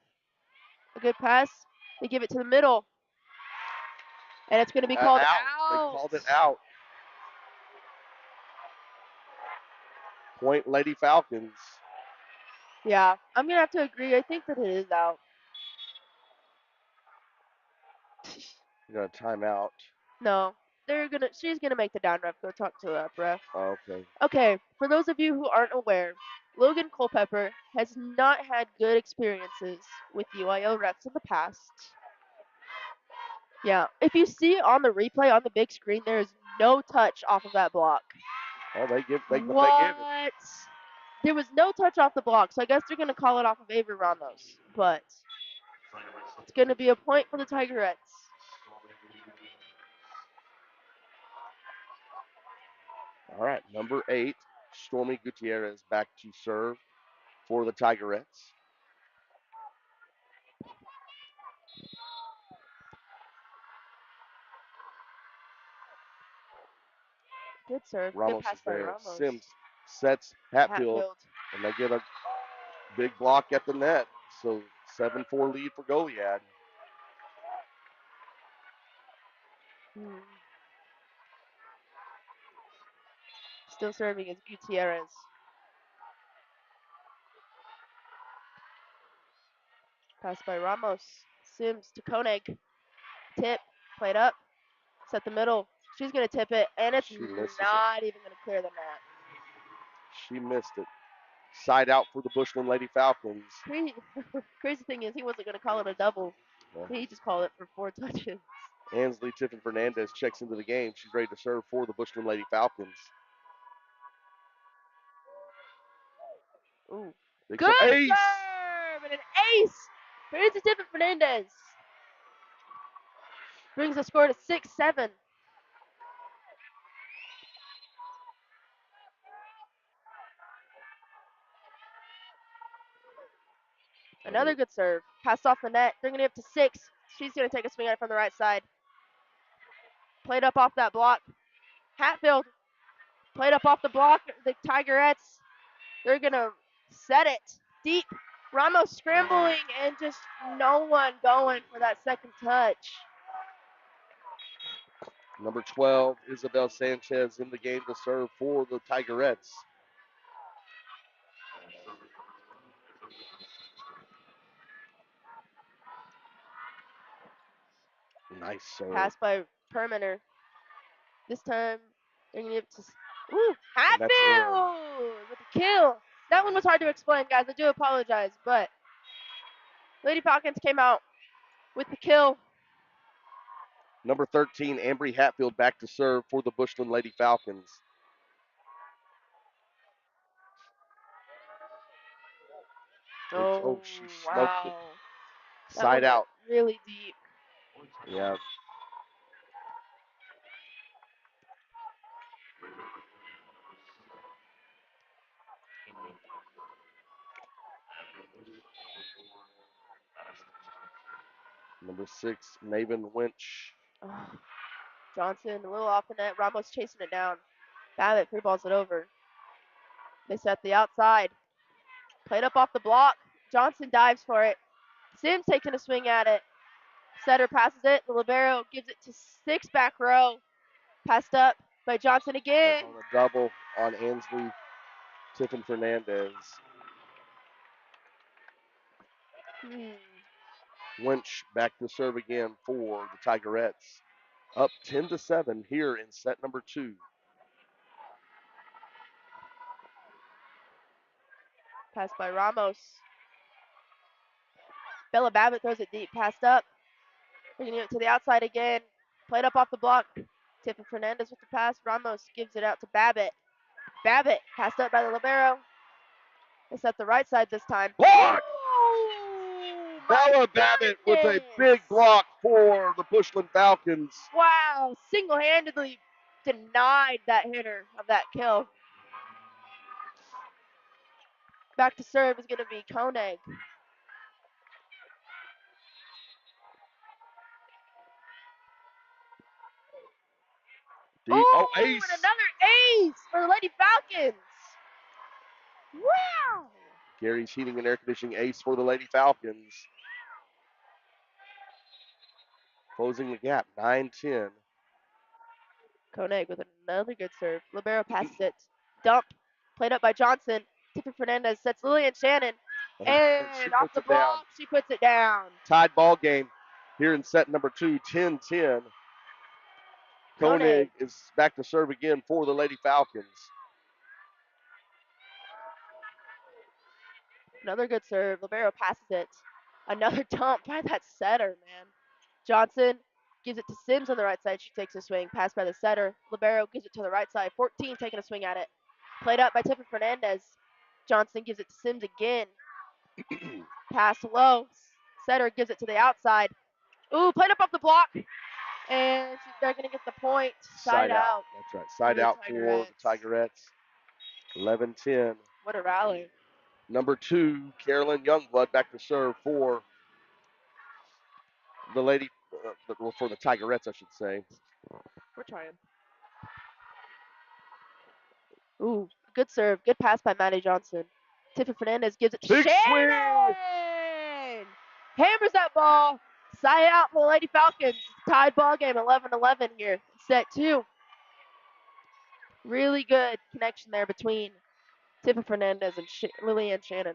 A good pass. They give it to the middle. And it's going to be called out. They called it out. Point Lady Falcons. Yeah, I'm going to have to agree. I think that it is out. You got a timeout. No, She's gonna make the down ref go talk to the up ref. Oh, okay. Okay, for those of you who aren't aware, Logan Culpepper has not had good experiences with UIO refs in the past. Yeah, if you see on the replay on the big screen, there is no touch off of that block. Oh, they give it. What? There was no touch off the block, so I guess they're gonna call it off of Avery Ramos. But it's gonna be a point for the Tigerettes. All right, number 8, Stormy Gutierrez back to serve for the Tigerettes. Good serve. Good Ramos pass is by there. Ramos. Sims sets Hatfield, Hatfield. and they get a big block at the net. So 7-4 lead for Goliad. Still serving is Gutierrez. Pass by Ramos. Sims to Koenig. Tip. Played up. Set the middle. She's going to tip it, and it's She misses not even going to clear the net. She missed it. Side out for the Bushland Lady Falcons. Crazy thing is, he wasn't going to call it a double. Yeah. He just called it for 4 touches. Ansley Tiffin Fernandez checks into the game. She's ready to serve for the Bushland Lady Falcons. Ooh. Big Good ace. serve! And an ace for Ansley Tiffin Fernandez. Brings the score to 6-7. Another good serve. Passed off the net, bringing it up to 6. She's going to take a swing at it from the right side. Played up off that block. Hatfield played up off the block. The Tigerettes, they're going to set it deep. Ramos scrambling and just no one going for that second touch. Number 12, Isabel Sanchez in the game to serve for the Tigerettes. Nice serve. Pass by Perminer. This time, they're going to give it to Hatfield with the kill. That one was hard to explain, guys. I do apologize, but Lady Falcons came out with the kill. Number 13, Ambry Hatfield back to serve for the Bushland Lady Falcons. She smoked it. Side out. Really deep. Yeah. Number 6, Maven Winch. Johnson a little off the net. Ramos chasing it down. Babbitt free balls it over. They set the outside. Played up off the block. Johnson dives for it. Sims taking a swing at it. Setter passes it. The libero gives it to 6 back row. Passed up by Johnson again. On a double on Ansley Tiffin Fernandez. Winch back to serve again for the Tigerettes. Up 10-7 here in set number 2. Pass by Ramos. Bella Babbitt throws it deep. Passed up. Bringing it to the outside again. Played up off the block. Tiffin Fernandez with the pass. Ramos gives it out to Babbitt. Babbitt passed up by the libero. It's at the right side this time. Block! Oh, Bella Babbitt with a big block for the Bushland Falcons. Wow, single-handedly denied that hitter of that kill. Back to serve is going to be Koenig. Deep. Oh, ace! And another ace for the Lady Falcons. Wow! Gary's Heating and Air Conditioning ace for the Lady Falcons. Closing the gap, 9-10. Koenig with another good serve. Libero passes it. Dump. Played up by Johnson. Tiffin Fernandez sets Lillian Shannon. And off the block, she puts it down. Tied ball game here in set number 2, 10-10. Koenig is back to serve again for the Lady Falcons. Another good serve. Libero passes it. Another dump by that setter, man. Johnson gives it to Sims on the right side. She takes a swing. Pass by the setter. Libero gives it to the right side. 14 taking a swing at it. Played up by Tiffany Fernandez. Johnson gives it to Sims again. Pass low. Setter gives it to the outside. Ooh, played up off the block. And they're going to get the point. Side out. That's right. Side out for the Tigerettes. 11-10. What a rally. Number 2, Carolyn Youngblood back to serve for the Lady, for the Tigerettes, I should say. We're trying. Ooh, good serve. Good pass by Maddie Johnson. Tiffany Fernandez gives it to Big swing! Shannon! Hammers that ball. Side out for the Lady Falcons. Tied ball game, 11-11 here. Set 2. Really good connection there between Tiffany Fernandez and Lillian Shannon.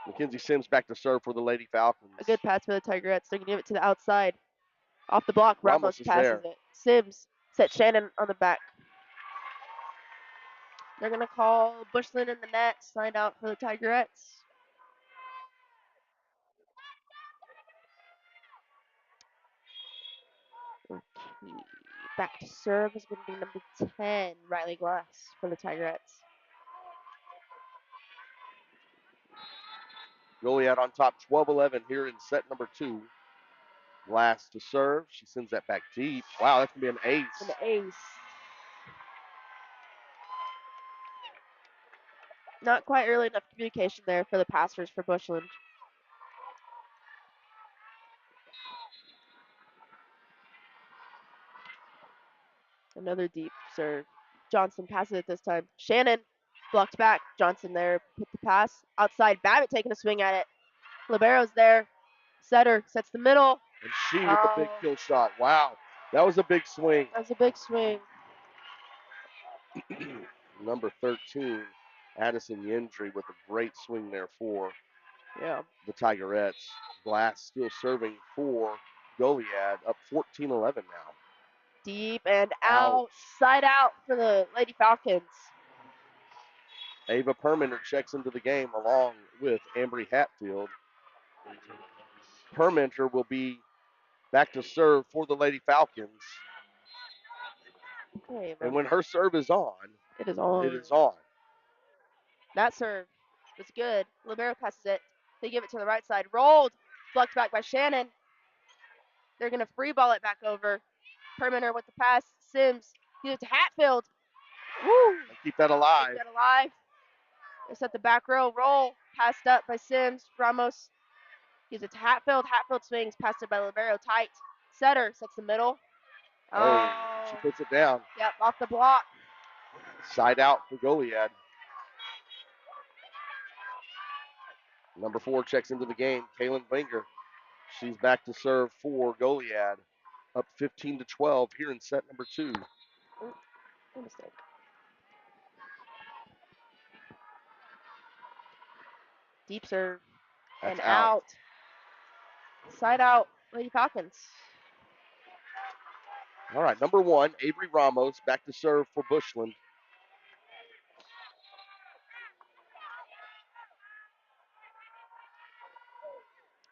Mackenzie Sims back to serve for the Lady Falcons. A good pass for the Tigerettes. They're going to give it to the outside. Off the block, Ramos passes it. Sims sets Shannon on the back. They're going to call Bushland in the net. Signed out for the Tigerettes. Okay. Back to serve is going to be number 10, Riley Glass for the Tigerettes. Goliad on top, 12-11 here in set number 2. Glass to serve. She sends that back deep. Wow, that's going to be an ace. An ace. Not quite early enough communication there for the passers for Bushland. Another deep serve. Johnson passes it this time. Shannon blocked back. Johnson there, put the pass outside. Babbitt taking a swing at it. Libero's there. Setter sets the middle. And she with the big kill shot. Wow, that was a big swing. That was a big swing. Number 13, Addison Yendry with a great swing there for the Tigerettes. Glass still serving for Goliad, up 14-11 now. Deep and out. Side out for the Lady Falcons. Ava Permenter checks into the game along with Ambry Hatfield. Permenter will be back to serve for the Lady Falcons. And when her serve is on, it is on. It is on. That serve was good. Libero passes it. They give it to the right side. Rolled. Blocked back by Shannon. They're going to free ball it back over. Permenter with the pass. Sims gives it to Hatfield. Woo! Keep that alive. Keep that alive. It's at the back row. Roll. Passed up by Sims. Ramos gives it to Hatfield. Hatfield swings. Passed it by Libero. Tight. Setter sets the middle. Oh, she puts it down. Yep, off the block. Side out for Goliad. Number 4 checks into the game, Kaylin Wenger. She's back to serve for Goliad. Up 15-12 here in set number 2. No mistake. Deep serve. That's and out. Side out, Lady Falcons. All right, number 1, Avery Ramos back to serve for Bushland.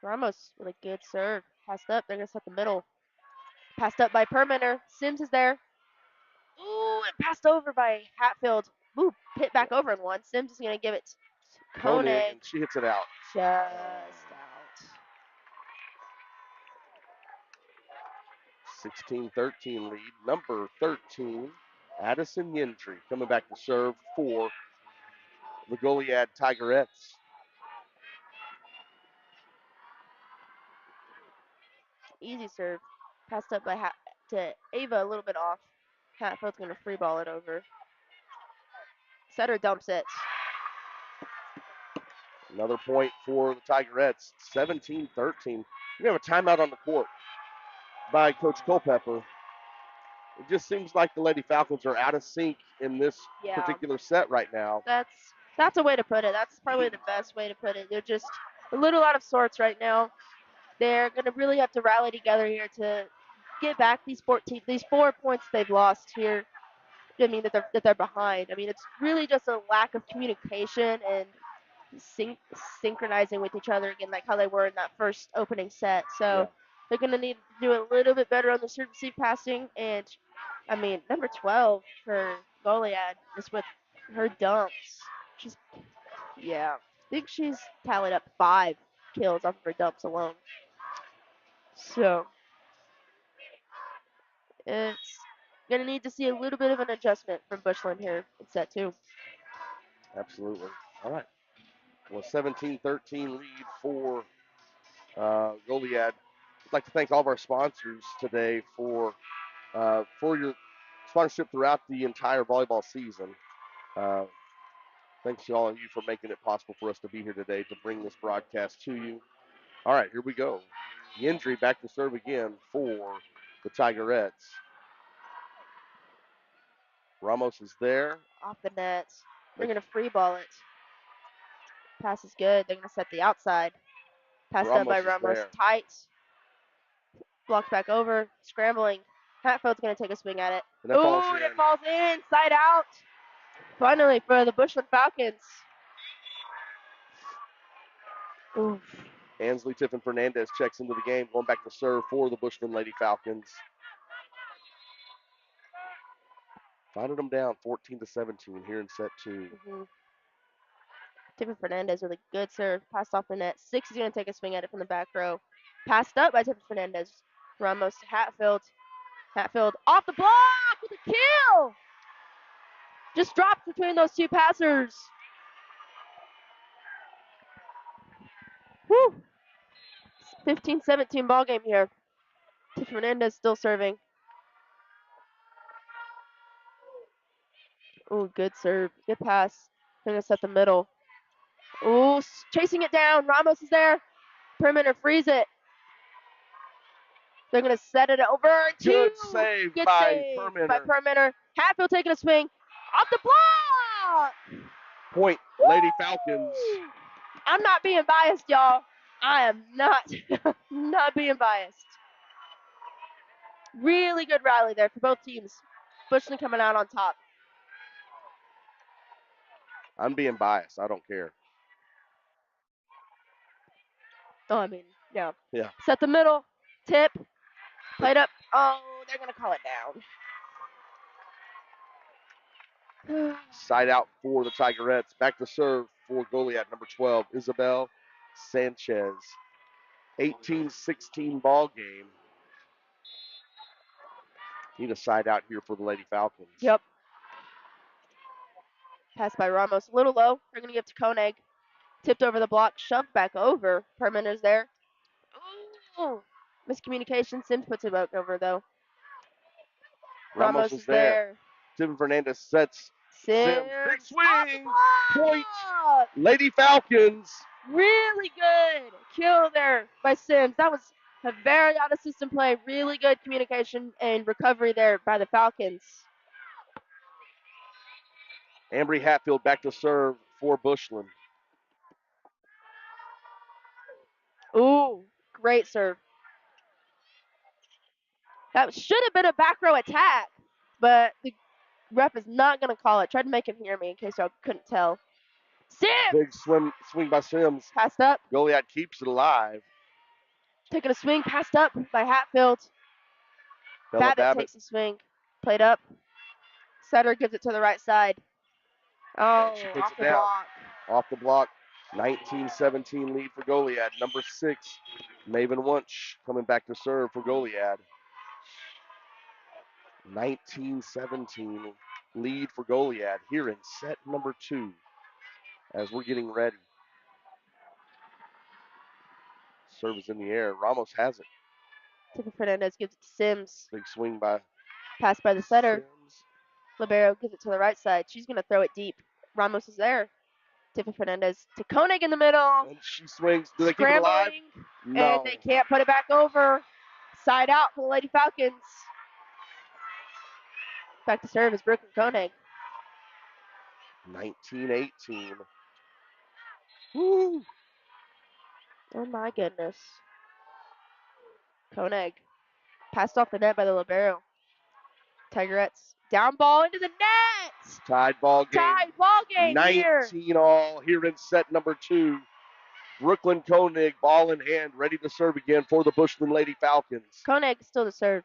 Ramos with a good serve. Passed up. They're going to set the middle. Passed up by Permenter. Sims is there. Ooh, and passed over by Hatfield. Ooh, hit back over in one. Sims is going to give it to Koenig. And she hits it out. Just out. 16-13 lead. Number 13, Addison Yendry coming back to serve for the Goliad Tigerettes. Easy serve. Passed up by to Ava a little bit off. Hatfield's going to free ball it over. Setter dumps it. Another point for the Tigerettes. 17-13. We have a timeout on the court by Coach Culpepper. It just seems like the Lady Falcons are out of sync in this particular set right now. That's a way to put it. That's probably the best way to put it. They're just a little out of sorts right now. They're going to really have to rally together here to get back these 4 points they've lost here. I mean that they're behind. I mean it's really just a lack of communication and synchronizing with each other again, like how they were in that first opening set. So Yeah. they're gonna need to do a little bit better on the serve receive passing. And I mean number 12 for Goliad is with her dumps. I think she's tallied up 5 kills off of her dumps alone. So it's gonna need to see a little bit of an adjustment from Bushland here in set 2. Absolutely. All right. Well, 17-13 lead for Goliad. I'd like to thank all of our sponsors today for your sponsorship throughout the entire volleyball season. Thanks to all of you for making it possible for us to be here today to bring this broadcast to you. All right, here we go. Yendry back to serve again for the Tigerettes. Ramos is there. Off the net. They're gonna free ball it. Pass is good. They're gonna set the outside. Passed up by Ramos is Ramos. there. Tight. Blocked back over. Scrambling. Hatfield's gonna take a swing at it. And that falls Ooh, in. it falls in. Side out. Finally for the Bushland Falcons. Oof. Ansley Tiffin Fernandez checks into the game, going back to serve for the Bushland Lady Falcons. Finding them down 14-17 here in set 2. Tiffin Fernandez with a good serve. Passed off the net. 6 is going to take a swing at it from the back row. Passed up by Tiffin Fernandez. Ramos to Hatfield. Hatfield off the block with a kill. Just dropped between those two passers. Whew. 15-17 ball game here. Tiffin Fernandez still serving. Ooh, good serve. Good pass. Going to set the middle. Ooh, chasing it down. Ramos is there. Perimeter freeze it. They're going to set it over. Good save by Perimeter. Hatfield taking a swing. Off the block. Point, Lady Falcons. I'm not being biased, y'all. I am not, not being biased. Really good rally there for both teams. Bushland coming out on top. I'm being biased. I don't care. Oh, I mean, yeah. Yeah. Set the middle. Tip. Played up. Oh, they're going to call it down. Side out for the Tigerettes. Back to serve for Goliad, number 12, Isabel Sanchez. 18-16 ball game. Need a side out here for the Lady Falcons. Yep. Pass by Ramos. A little low. They're going to give to Koenig. Tipped over the block. Shoved back over. Permanent's there. Ooh. Miscommunication. Sims puts it back over, though. Ramos is there. Tiffin Fernandez sets Sims. Big swing. Point. Lady Falcons. Really good kill there by Sims. That was a very out of system play. Really good communication and recovery there by the Falcons. Ambry Hatfield back to serve for Bushland. Ooh, great serve. That should have been a back row attack, but the ref is not going to call it. Tried to make him hear me in case y'all couldn't tell. Sims! Big swing by Sims. Passed up. Goliad keeps it alive. Taking a swing, passed up by Hatfield. Babbitt takes a swing. Played up. Sutter gives it to the right side. Oh, she puts off it the down. block. Off the block. 19-17 lead for Goliad. Number 6, Maven Wunsch coming back to serve for Goliad. 19-17 lead for Goliad here in set number 2 as we're getting ready. Serve is in the air. Ramos has it. Tiffin Fernandez gives it to Sims. Big swing by Pass by the setter. Sims. Libero gives it to the right side. She's going to throw it deep. Ramos is there. Tiffin Fernandez to Koenig in the middle. And she swings. Do they keep it alive? No. And they can't put it back over. Side out for the Lady Falcons. Back to serve is Brooke and Koenig. 19-18. Woo. Oh my goodness. Koenig Passed off the net by the libero. Tigerettes down ball into the net. Tied ball game. Tied ball game 19 here. all here in set number 2. Brooklyn Koenig, ball in hand, ready to serve again for the Bushland Lady Falcons. Koenig still to serve.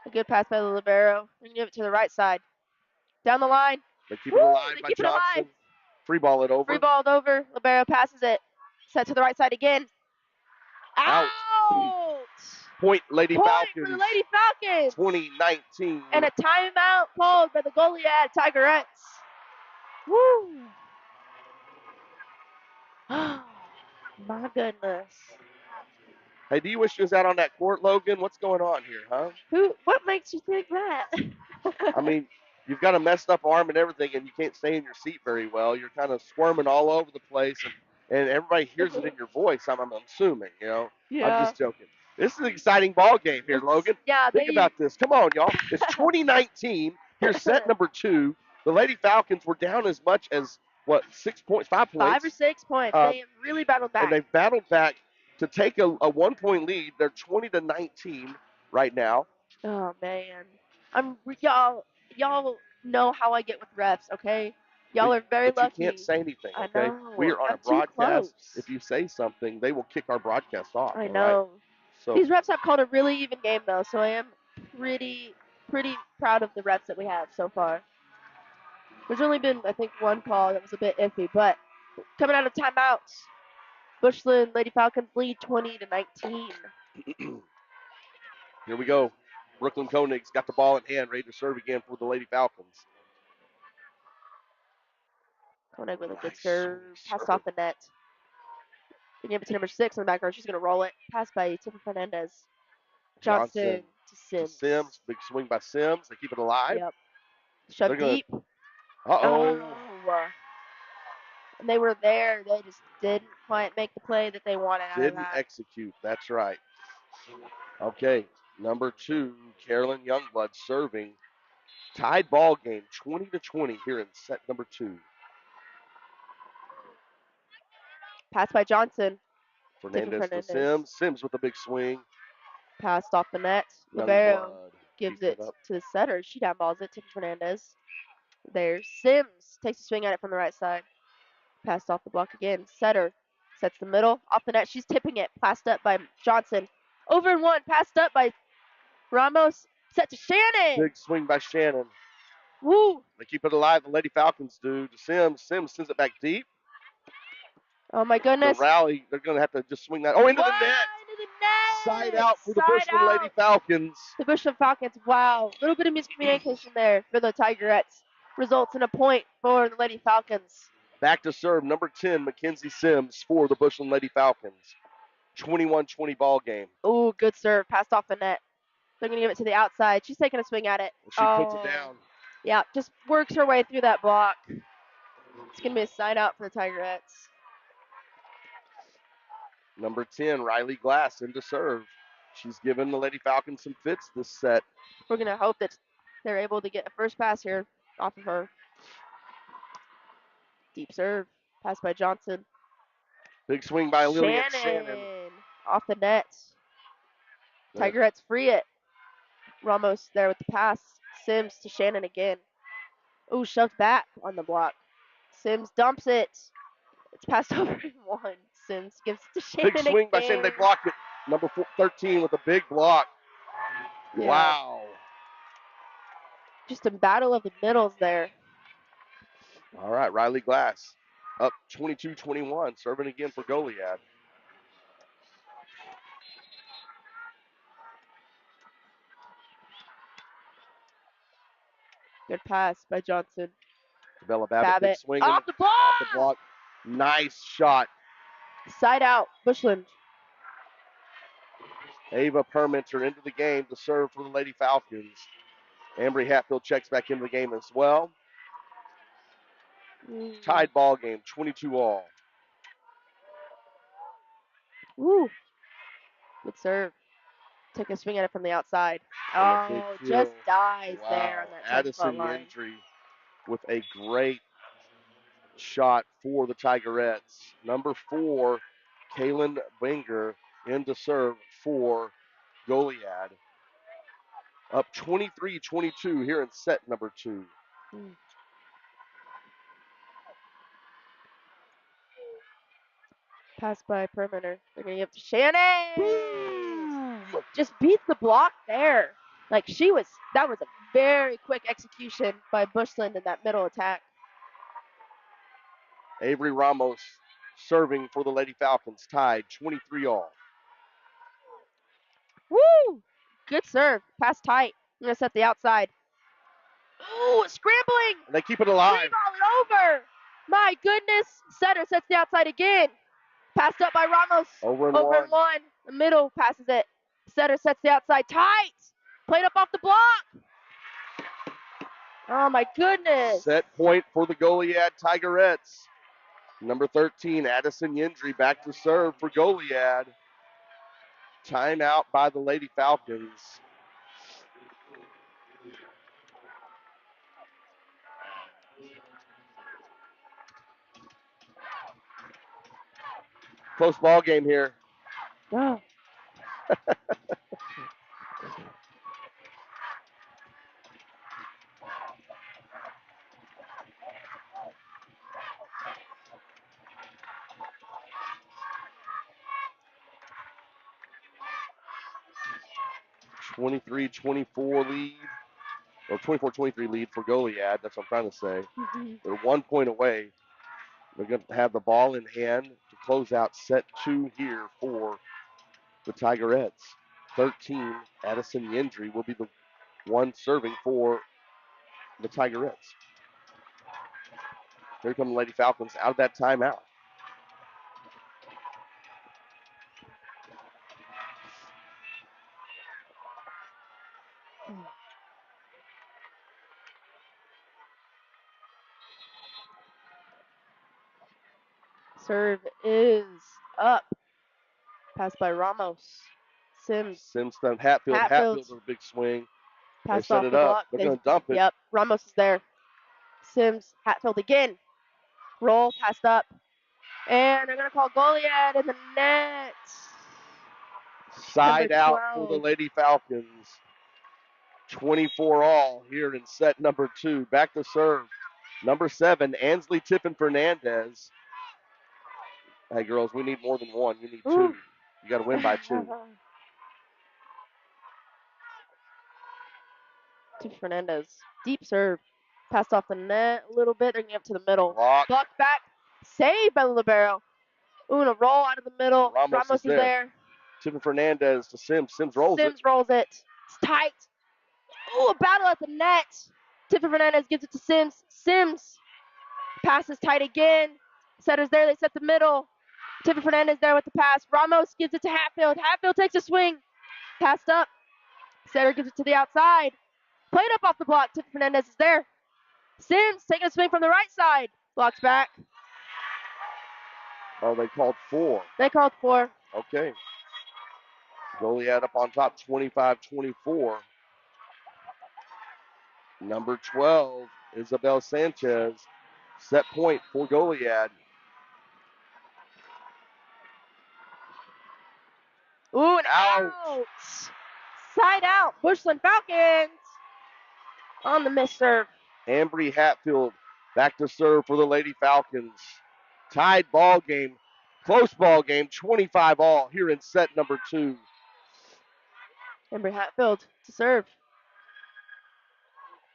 A good pass by the libero. We can give it to the right side. Down the line. They keep it alive by keep it Johnson. alive. Free ball it over. Free balled over. Libero passes it. Set to the right side again. Out. Point Lady Point Falcons. for the Lady Falcons. 2019. And a timeout called by the Goliad Tigerettes. Woo! My goodness. Hey, do you wish you was out on that court, Logan? What's going on here, huh? What makes you think that? I mean, you've got a messed up arm and everything, and you can't stay in your seat very well. You're kind of squirming all over the place, and everybody hears it in your voice, I'm assuming, you know? Yeah. I'm just joking. This is an exciting ball game here, Logan. Yeah, Think about this. Come on, y'all. It's 2019. Here's set number 2. The Lady Falcons were down as much as, 6 points, 5 points? 5 or 6 points. They have really battled back. And they've battled back to take a 1-point lead. They're 20-19 right now. Oh man, y'all know how I get with refs, okay? Y'all are very lucky. You can't say anything, okay? I know. We are on I'm a broadcast. too close. If you say something, they will kick our broadcast off. I all know. right? So These refs have called a really even game though, so I am pretty proud of the refs that we have so far. There's only been I think one call that was a bit iffy, but coming out of timeouts, Bushland Lady Falcons lead 20-19. here we go. Brooklyn Koenig's got the ball in hand, ready to serve again for the Lady Falcons. Koenig with a good serve. Passed off the net. They give it to number 6 on the back row. She's going to roll it. Pass by Tiffany Fernandez. Johnson to Sims. Big swing by Sims. They keep it alive. Yep. Shove deep. Uh-oh. And they were there. They just didn't quite make the play that they wanted out of Didn't that. execute. That's right. Okay. Number 2, Carolyn Youngblood serving. Tied ball game, 20-20 here in set number 2. Pass by Johnson. Fernandez to Sims. Sims with a big swing. Passed off the net. Libero gives it to the setter. She downballs it to Fernandez. There's Sims. Takes a swing at it from the right side. Passed off the block again. Setter sets the middle. Off the net. She's tipping it. Passed up by Johnson. Over and one. Passed up by Ramos. Set to Shannon. Big swing by Shannon. Woo. They keep it alive. The Lady Falcons do to Sims. Sims sends it back deep. Oh, my goodness. The rally, they're going to have to just swing that. Oh, into the net. Into the net. Side out for the Bushland Lady Falcons. The Bushland Falcons. Wow. A little bit of miscommunication there for the Tigerettes. Results in a point for the Lady Falcons. Back to serve, number 10, Mackenzie Sims for the Bushland Lady Falcons. 21-20 ball game. Ooh, good serve. Passed off the net. They're going to give it to the outside. She's taking a swing at it. She puts it down. Yeah, just works her way through that block. It's going to be a side out for the Tigerettes. Number 10, Riley Glass into serve. She's given the Lady Falcons some fits this set. We're going to hope that they're able to get a first pass here off of her. Deep serve. Pass by Johnson. Big swing by Lillian Shannon. Off the net. Tigerettes free it. Ramos there with the pass. Sims to Shannon again. Ooh, shoved back on the block. Sims dumps it. It's passed over in one. Sims gives it to Shannon Big swing by Shannon. They blocked it. Number 13 with a big block. Yeah. Wow. Just a battle of the middles there. All right, Riley Glass up 22-21, serving again for Goliad. Good pass by Johnson. Bella Babbitt, big swing off the block. Off the block. Nice shot. Side out, Bushland. Ava Permenter into the game to serve for the Lady Falcons. Ambry Hatfield checks back into the game as well. Tied ball game, 22-all. Woo. Good serve. Took a swing at it from the outside. Oh, just dies there on that Addison Gentry with a great shot for the Tigerettes. Number 4, Kaylin Wenger in to serve for Goliad. Up 23-22 here in set number 2. Pass by perimeter. They're going to give it to Shannon. Just beats the block there. Like that was a very quick execution by Bushland in that middle attack. Avery Ramos serving for the Lady Falcons, tied 23-all. Woo! Good serve. Pass tight. I'm going to set the outside. Ooh, scrambling. And they keep it alive. Three-ball it over. My goodness. Setter sets the outside again. Passed up by Ramos. Over and one. The middle passes it. Setter sets the outside tight. Played up off the block. Oh, my goodness. Set point for the Goliad Tigerettes. Number 13, Addison Yendry back to serve for Goliad. Timeout by the Lady Falcons. Close ball game here. Oh. 23-24 lead, or 24-23 lead for Goliad. That's what I'm trying to say. They're 1 point away. They're going to have the ball in hand to close out set 2 here for the Tigerettes. 13, Addison Yendry will be the one serving for the Tigerettes. Here come the Lady Falcons out of that timeout. Serve is up. Pass by Ramos. Sims. Simpson, Hatfield with a big swing. Passed set off it the up. block. They're going to dump it. Yep. Ramos is there. Sims. Hatfield again. Roll. Passed up. And they're going to call Goliad in the net. Side Number out for 12. the Lady Falcons. 24-all here in set number 2. Back to serve. Number 7, Ansley Tiffin Fernandez. Hey, girls, we need more than one. We need 2. Ooh. You got to win by 2. To Fernandez. Deep serve. Passed off the net a little bit. They're going to get up to the middle. Block. Back. Saved by the libero. Ooh, and a roll out of the middle. Ramos is there. Tiffin Fernandez to Sims. Sims rolls it. It's tight. Ooh, a battle at the net. Tiffin Fernandez gives it to Sims. Sims passes tight again. Setter's there. They set the middle. Tiffin Fernandez there with the pass. Ramos gives it to Hatfield. Hatfield takes a swing. Passed up. Setter gives it to the outside. Played up off the block. Tiffin Fernandez is there. Sims taking a swing from the right side. Blocks back. Oh, they called 4. They called 4. Okay. Goliad up on top, 25-24. Number 12, Isabel Sanchez. Set point for Goliad. Ooh, and out. Side out. Bushland Falcons on the miss serve. Ambry Hatfield back to serve for the Lady Falcons. Tied ball game. Close ball game, 25-all here in set number 2. Ambry Hatfield to serve.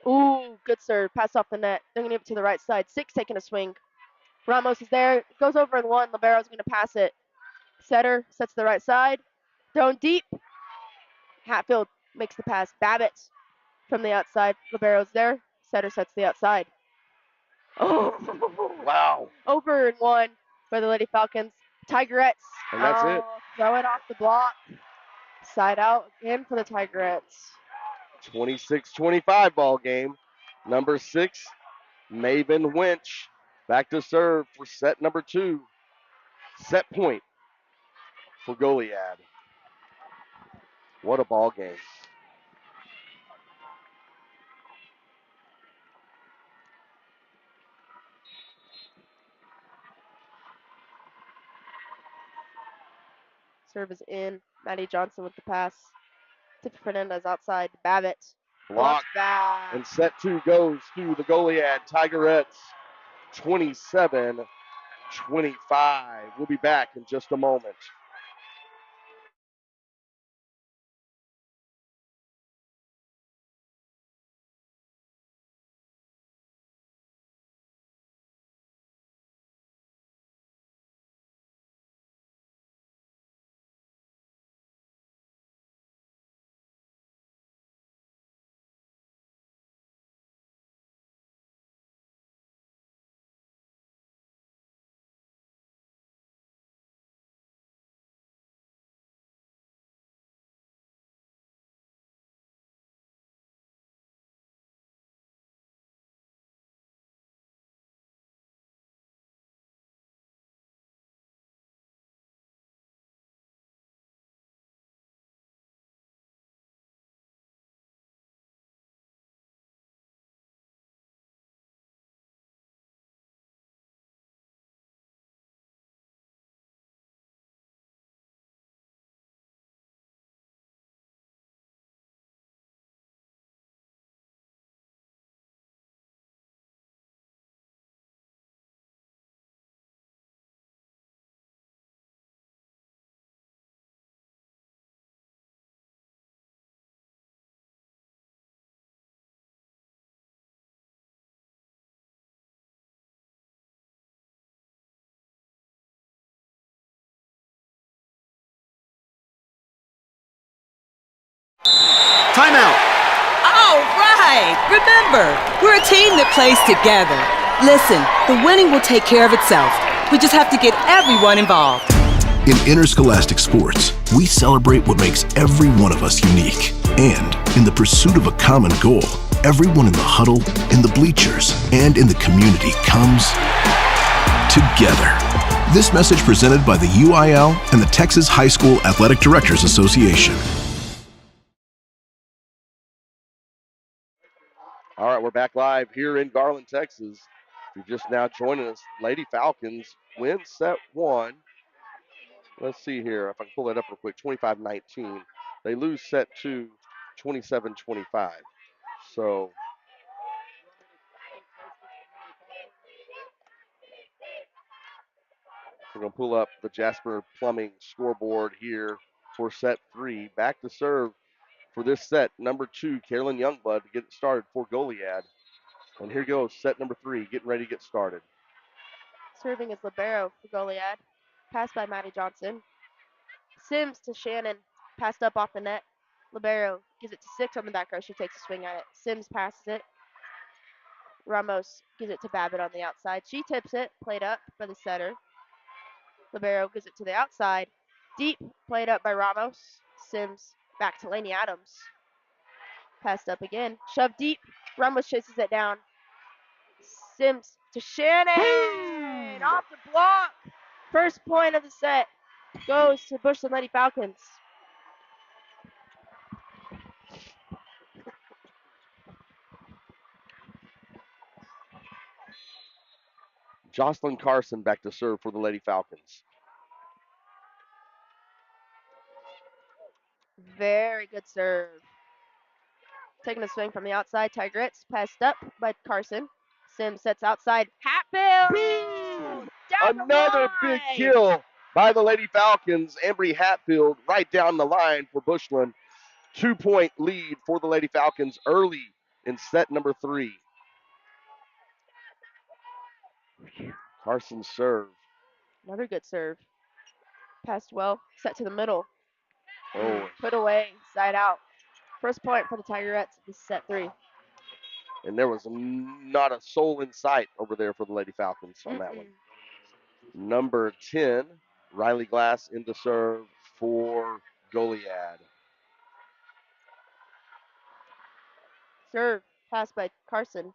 Ooh, good serve. Pass off the net. They're going to give it to the right side. 6 taking a swing. Ramos is there. Goes over in 1. Libero's going to pass it. Setter sets the right side. Thrown deep. Hatfield makes the pass. Babbitt from the outside. Libero's there. Setter sets the outside. Oh, wow. Over in 1 for the Lady Falcons. Tigerettes. And that's it. Throw it off the block. Side out again for the Tigerettes. 26-25 ball game. Number 6, Maven Winch back to serve for set number 2. Set point for Goliad. What a ball game. Serve is in. Maddie Johnson with the pass. Tiffany Fernandez outside. Babbitt. Blocked. Back. And set 2 goes to the Goliad Tigerettes. 27-25. We'll be back in just a moment. Timeout. All right! Remember, we're a team that plays together. Listen, the winning will take care of itself. We just have to get everyone involved. In interscholastic sports, we celebrate what makes every one of us unique. And in the pursuit of a common goal, everyone in the huddle, in the bleachers, and in the community comes together. This message presented by the UIL and the Texas High School Athletic Directors Association. All right, we're back live here in Garland, Texas. If you're just now joining us, Lady Falcons win set 1. Let's see here if I can pull that up real quick. 25-19. They lose set 2, 27-25. So we're going to pull up the Jasper Plumbing scoreboard here for set 3. Back to serve for this set, number 2, Carolyn Youngblood, to get it started for Goliad. And here goes set number 3, getting ready to get started. Serving is Libero for Goliad. Pass by Maddie Johnson. Sims to Shannon. Passed up off the net. Libero gives it to 6 on the back row. She takes a swing at it. Sims passes it. Ramos gives it to Babbitt on the outside. She tips it. Played up by the setter. Libero gives it to the outside. Deep. Played up by Ramos. Sims back to Laney Adams. Passed up again. Shoved deep. Ramos chases it down. Sims to Shannon. Off the block. First point of the set goes to Bushland Lady Falcons. Jocelyn Carson back to serve for the Lady Falcons. Very good serve. Taking a swing from the outside. Tigerettes passed up by Carson. Sims sets outside. Hatfield! Down Another the line. big kill by the Lady Falcons. Embry Hatfield right down the line for Bushland. 2-point lead for the Lady Falcons early in set number 3. Carson's serve. Another good serve. Passed well. Set to the middle. Oh, Put away. Side out. First point for the Tigerettes. This is set 3. and there was not a soul in sight over there for the Lady Falcons on that one. Number 10, Riley Glass into serve for Goliad. Serve. Pass by Carson.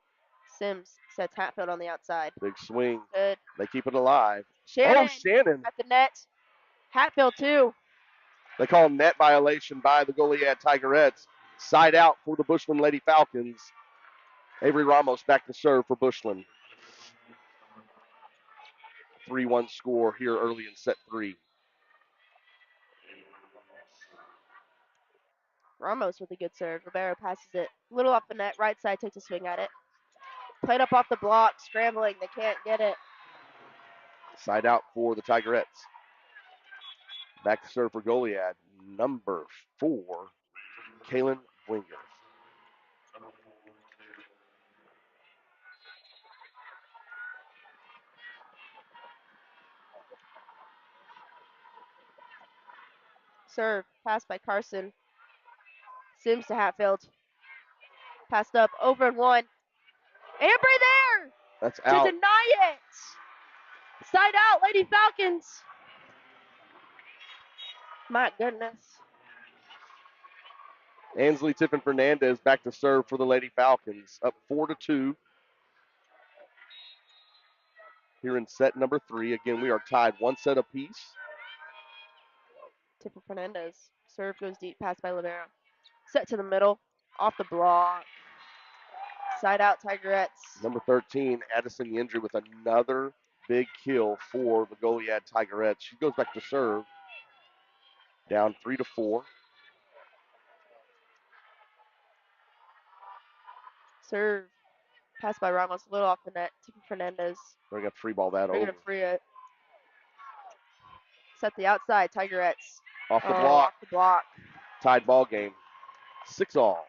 Sims sets Hatfield on the outside. Big swing. Good. They keep it alive. Shannon Oh, Shannon. at the net. Hatfield too. They call net violation by the Goliad Tigerettes. Side out for the Bushland Lady Falcons. Avery Ramos back to serve for Bushland. 3-1 score here early in set 3. Ramos with a good serve. Rivera passes it a little off the net. Right side takes a swing at it. Played up off the block, scrambling. They can't get it. Side out for the Tigerettes. Back to serve for Goliad. Number 4, Kalen Winger. Serve. Pass by Carson. Sims to Hatfield. Passed up. Over and one. Ambry there That's to out. deny it. Side out, Lady Falcons. My goodness. Ansley Tiffin Fernandez back to serve for the Lady Falcons. Up 4-2 here in set number 3. Again, we are tied 1 set apiece. Tiffin Fernandez. Serve goes deep. Pass by Rivera. Set to the middle. Off the block. Side out, Tigerettes. Number 13, Addison Yendry with another big kill for the Goliad Tigerettes. She goes back to serve. Down 3-4. Serve. Pass by Ramos. A little off the net. Tiffin Fernandez. They're going to free ball that They're over. going to free it. Set the outside, Tigerettes. Off the block. Off the block. Tied ball game. 6-all.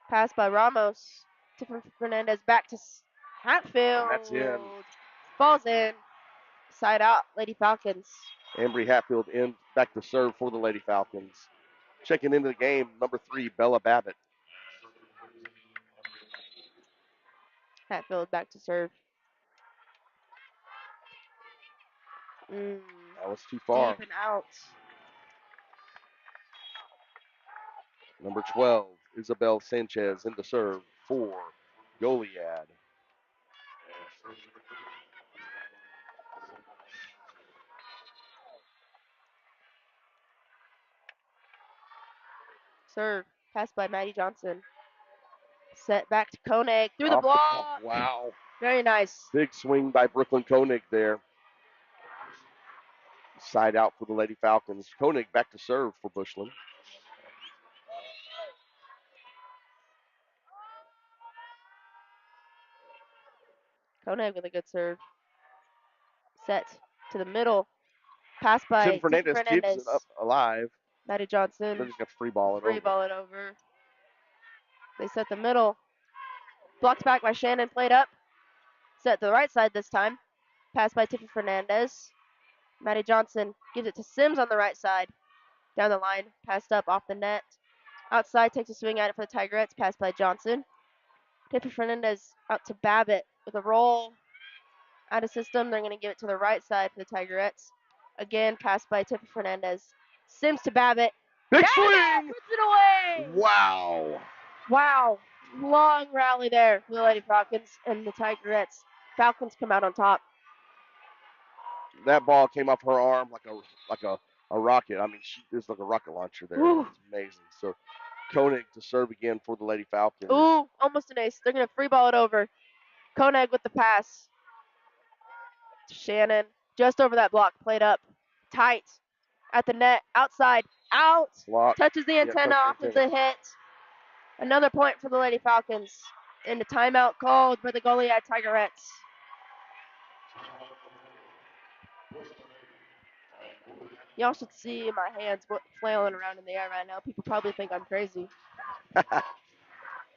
Pass by Ramos. Tiffin Fernandez back to Hatfield. And that's in. Falls in. Side out, Lady Falcons. Embry Hatfield in back to serve for the Lady Falcons. Checking into the game, number 3, Bella Babbitt. Hatfield back to serve. That was too far. Deep and out. Number 12, Isabel Sanchez in the serve for Goliad. Serve. Pass by Maddie Johnson. Set back to Koenig. Through the block. Wow. Very nice. Big swing by Brooklyn Koenig there. Side out for the Lady Falcons. Koenig back to serve for Bushland. Koenig with a good serve. Set to the middle. Pass by Tim Fernandez keeps it up alive. Maddie They're Johnson. just going to free ball it Free over. ball it over. They set the middle. Blocked back by Shannon. Played up. Set to the right side this time. Pass by Tiffany Fernandez. Maddie Johnson gives it to Sims on the right side. Down the line. Passed up off the net. Outside takes a swing at it for the Tigerettes. Passed by Johnson. Tiffany Fernandez out to Babbitt with a roll. Out of system. They're going to give it to the right side for the Tigerettes. Again, passed by Tiffany Fernandez. Sims to Babbitt. Big Babbitt swing! puts it away! Wow. Wow. Long rally there for the Lady Falcons and the Tigerettes. Falcons come out on top. That ball came off her arm like a rocket. I mean, there's like a rocket launcher there. Ooh. It's amazing. So Koenig to serve again for the Lady Falcons. Ooh, almost an ace. They're going to free ball it over. Koenig with the pass. Shannon just over that block. Played up. Tight. At the net. Outside. Out. Block. Touches the antenna. touch the Offensive hit. Another point for the Lady Falcons. And a timeout called for the Goliad Tigerettes. Y'all should see my hands flailing around in the air right now. People probably think I'm crazy.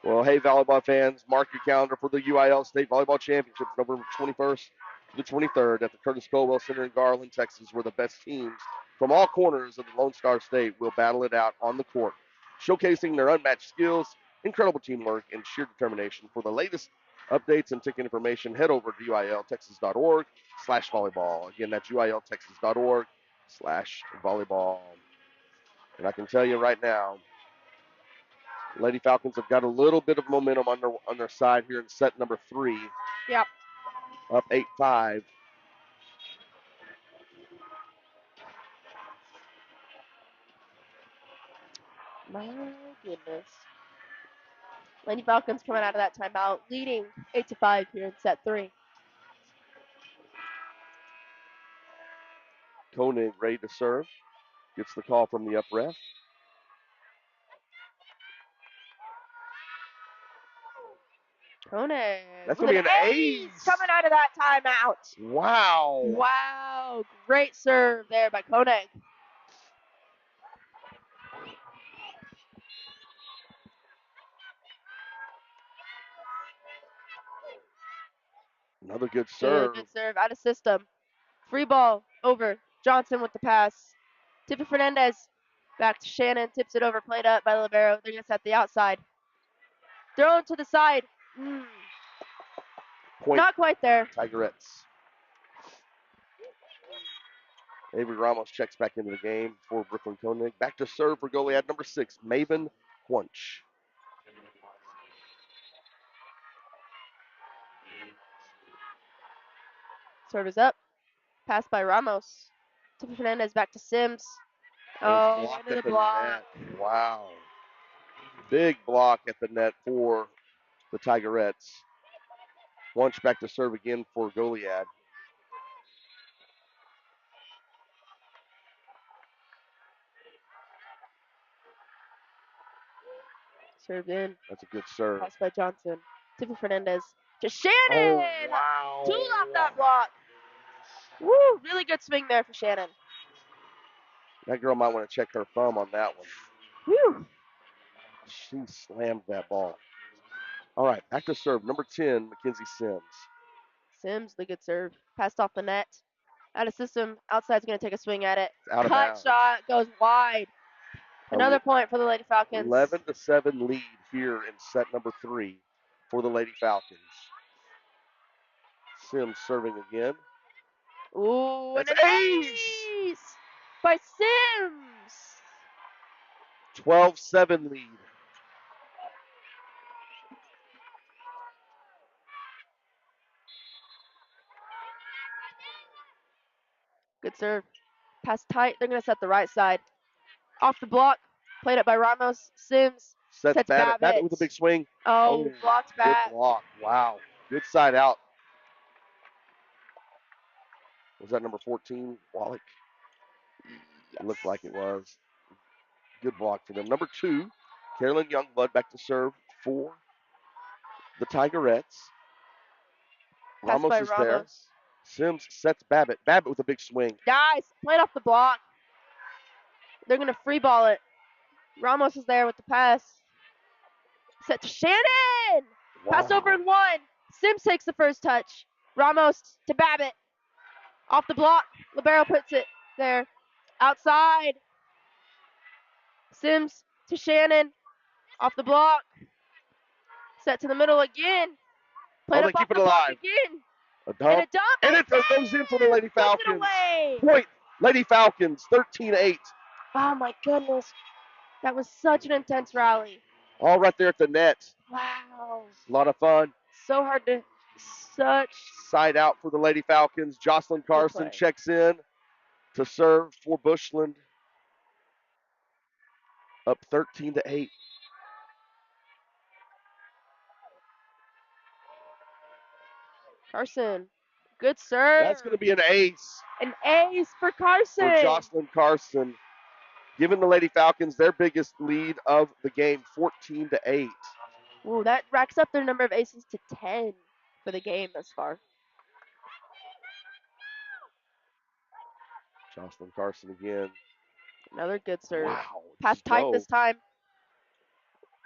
Well, hey, volleyball fans, mark your calendar for the UIL State Volleyball Championship, November 21st to the 23rd at the Curtis Colwell Center in Garland, Texas, where the best teams from all corners of the Lone Star State will battle it out on the court, showcasing their unmatched skills, incredible teamwork, and sheer determination. For the latest updates and ticket information, head over to uiltexas.org/volleyball. Again, that's uiltexas.org/volleyball. And I can tell you right now, Lady Falcons have got a little bit of momentum on their side here in set number 3. Yep. Up 8-5. My goodness. Lady Falcons coming out of that timeout, leading 8-5 here in set 3. Koenig ready to serve. Gets the call from the up ref. Koenig. That's with going to be an ace ace. coming out of that timeout. Wow. Wow. Great serve there by Koenig. Another good serve. Good serve out of system. Free ball over. Johnson with the pass. Tiffy Fernandez back to Shannon. Tips it over. Played up by Libero. They're going to set the outside. Thrown to the side. Point Not quite there. Tigerettes. Avery Ramos checks back into the game for Brooklyn Koenig. Back to serve for Goliad number 6, Maven Wunsch. Serve is up. Pass by Ramos. Tiffy Fernandez back to Sims. Blocked Into at the the block. net. Wow. Big block at the net for the Tigerettes. Wunsch back to serve again for Goliad. Served in. That's a good serve. Pass by Johnson. Tiffy Fernandez to Shannon. Oh, wow. Tool off that block. Woo, really good swing there for Shannon. That girl might want to check her thumb on that one. Whew. She slammed that ball. All right, back to serve. Number 10, Mackenzie Sims. Sims, the good serve. Passed off the net. Out of system. Outside's going to take a swing at it. Out of Cut bounds. shot goes wide. Another point for the Lady Falcons. 11-7 lead here in set number 3 for the Lady Falcons. Sims serving again. Ooh, That's and an ace! ace by Sims. 12-7 lead. Good serve. Pass tight. They're going to set the right side. Off the block. Played up by Ramos. Sims. Sets Babbitt. Babbitt with a big swing. Oh, blocked back. Good block. Wow. Good side out. Was that number 14, Wallach? Yes. Looked like it was. Good block for them. Number 2, Carolyn Youngblood back to serve for the Tigerettes. Pass Ramos by is Ramos. there. Sims sets Babbitt. Babbitt with a big swing. Nice. Played off the block. They're going to free ball it. Ramos is there with the pass. Set to Shannon. Wow. Pass over and 1. Sims takes the first touch. Ramos to Babbitt. Off the block. Libero puts it there. Outside. Sims to Shannon. Off the block. Set to the middle again. Played they up keep off it the block alive. again. A dump. And a dump. And it goes in for the Lady Puts Falcons. it away. Point, Lady Falcons, 13-8. Oh my goodness. That was such an intense rally. All right there at the net. Wow. A lot of fun. So hard to such Side out for the Lady Falcons. Jocelyn Carson play. checks in to serve for Bushland. Up 13-8. Carson. Good serve. That's going to be an ace An ace for Carson. for Jocelyn Carson, giving the Lady Falcons their biggest lead of the game, 14-8. Ooh, that racks up their number of aces to 10 for the game thus far. Jocelyn Carson again. Another good serve. Wow. Pass tight No. this time.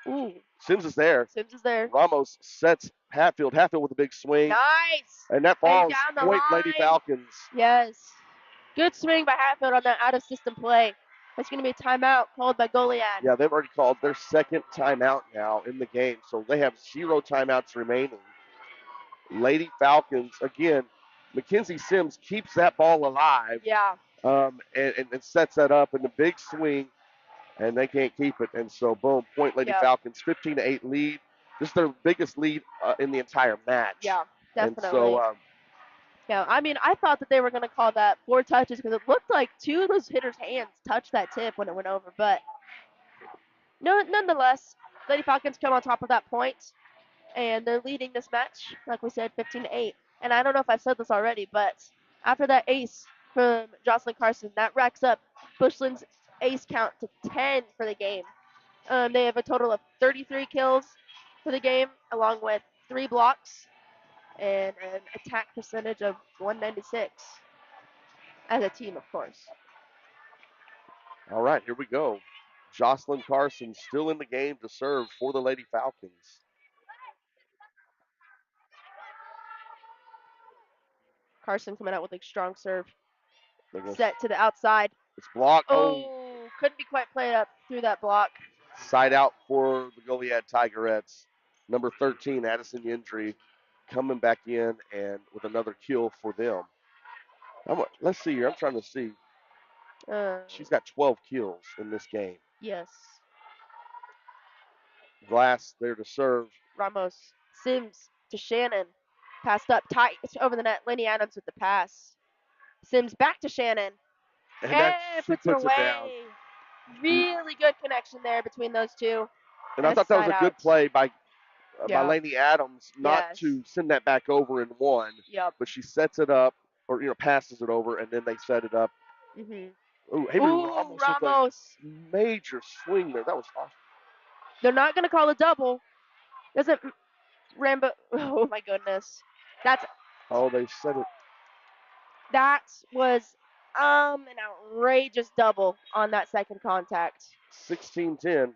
Ooh, Sims is there. Sims is there. Ramos sets Hatfield. Hatfield with a big swing. Nice. And that falls. down the Point Lady line. Falcons. Yes. Good swing by Hatfield on that out-of-system play. That's going to be a timeout called by Goliad. Yeah, they've already called their second timeout now in the game. So they have 0 timeouts remaining. Lady Falcons, again, Mackenzie Sims keeps that ball alive. Yeah. And sets that up in the big swing, and they can't keep it. And so, boom, point Lady Falcons, 15-8 lead. This is their biggest lead in the entire match. Yeah, definitely. And so, yeah, I mean, I thought that they were going to call that 4 touches because it looked like 2 of those hitters' hands touched that tip when it went over. But no, nonetheless, Lady Falcons come on top of that point, and they're leading this match, like we said, 15-8. And I don't know if I've said this already, but after that ace from Jocelyn Carson, that racks up Bushland's ace count to 10 for the game. They have a total of 33 kills for the game, along with 3 blocks and an attack percentage of 196 as a team, of course. All right, here we go. Jocelyn Carson still in the game to serve for the Lady Falcons. Carson coming out with a strong serve. They're gonna- Set to the outside. It's blocked. Oh, couldn't be quite played up through that block. Side out for the Goliad Tigerettes. Number 13, Addison Yendry, coming back in and with another kill for them. Let's see here. I'm trying to see. She's got 12 kills in this game. Yes. Glass there to serve. Ramos. Sims to Shannon. Passed up tight over the net. Lenny Adams with the pass. Sims back to Shannon. And she puts it puts it down. away. Really good connection there between those two. And I thought that was a good play by Lainey Adams, not to send that back over in one, but she sets it up, or passes it over, and then they set it up. Ooh, Ramos with a major swing there. That was awesome. They're not going to call a double. Doesn't Rambo? Oh my goodness, they said it. That was an outrageous double on that second contact. 16-10.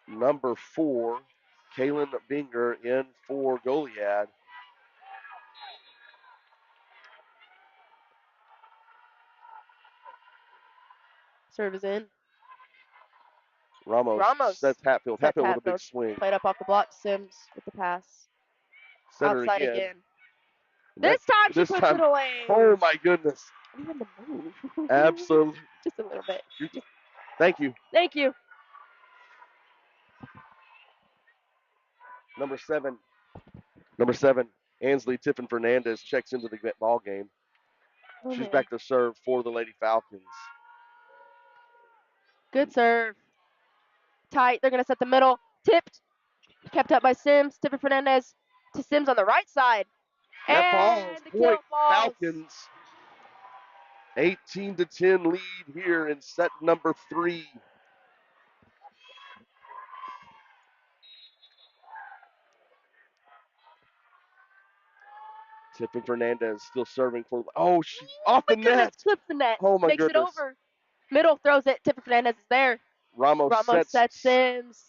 Number 4, Kaylin Binger in for Goliad. Serve is in. Ramos sets Hatfield. Hatfield with a big swing. Played up off the block. Sims with the pass. Center outside again. This time she puts it away. Oh my goodness. Even the move. Absolutely. Just a little bit. Thank you. Thank you. Number seven, Ansley Tiffin Fernandez checks into the ball game. She's back to serve for the Lady Falcons. Good serve. Tight. They're going to set the middle. Tipped. Kept up by Sims. Tiffin Fernandez to Sims on the right side. That and falls. the kill falls. Falcons. 18-10 lead here in set number 3. Tiffin Fernandez still serving for. Oh, she off the net. Clips the net. Oh my Makes goodness. it over. Middle throws it. Tiffin Fernandez is there. Ramos sets Sims.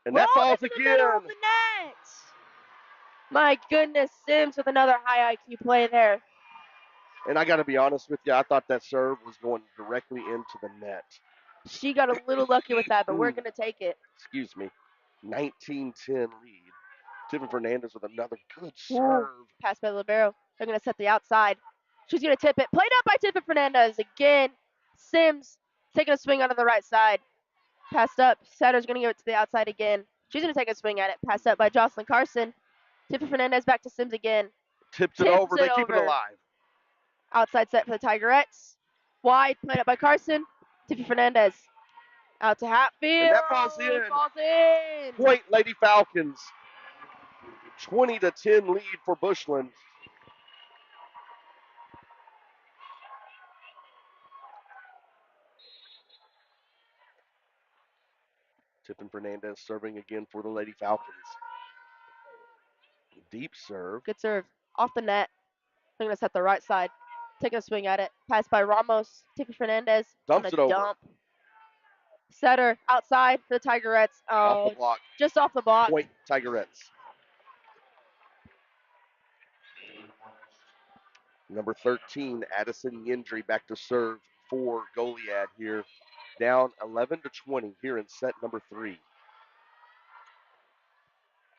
And that falls again. In the middle of the net. My goodness, Sims with another high IQ play there. And I got to be honest with you, I thought that serve was going directly into the net. She got a little lucky with that, but we're going to take it. Excuse me. 19-10 lead. Tiffin Fernandez with another good serve. Pass by Libero. They're going to set the outside. She's going to tip it. Played up by Tiffin Fernandez again. Sims taking a swing out of the right side. Passed up. Satter's going to give it to the outside again. She's going to take a swing at it. Passed up by Jocelyn Carson. Tiffin Fernandez back to Sims again. Tips it over. They keep it alive. Outside set for the Tigerettes. Wide, played up by Carson. Tiffin Fernandez. Out to Hatfield. And that falls in. Falls in. Point Lady Falcons. 20-10 lead for Bushland. Tiffin Fernandez serving again for the Lady Falcons. Deep serve. Good serve. Off the net. They're going to set the right side. Taking a swing at it. Pass by Ramos. Tiffin Fernandez. Dumps it over. Dump. Setter outside for the Tigerettes. Off the block. Just off the block. Point Tigerettes. Number 13, Addison Yendry back to serve for Goliad here. Down 11-20 here in set number 3.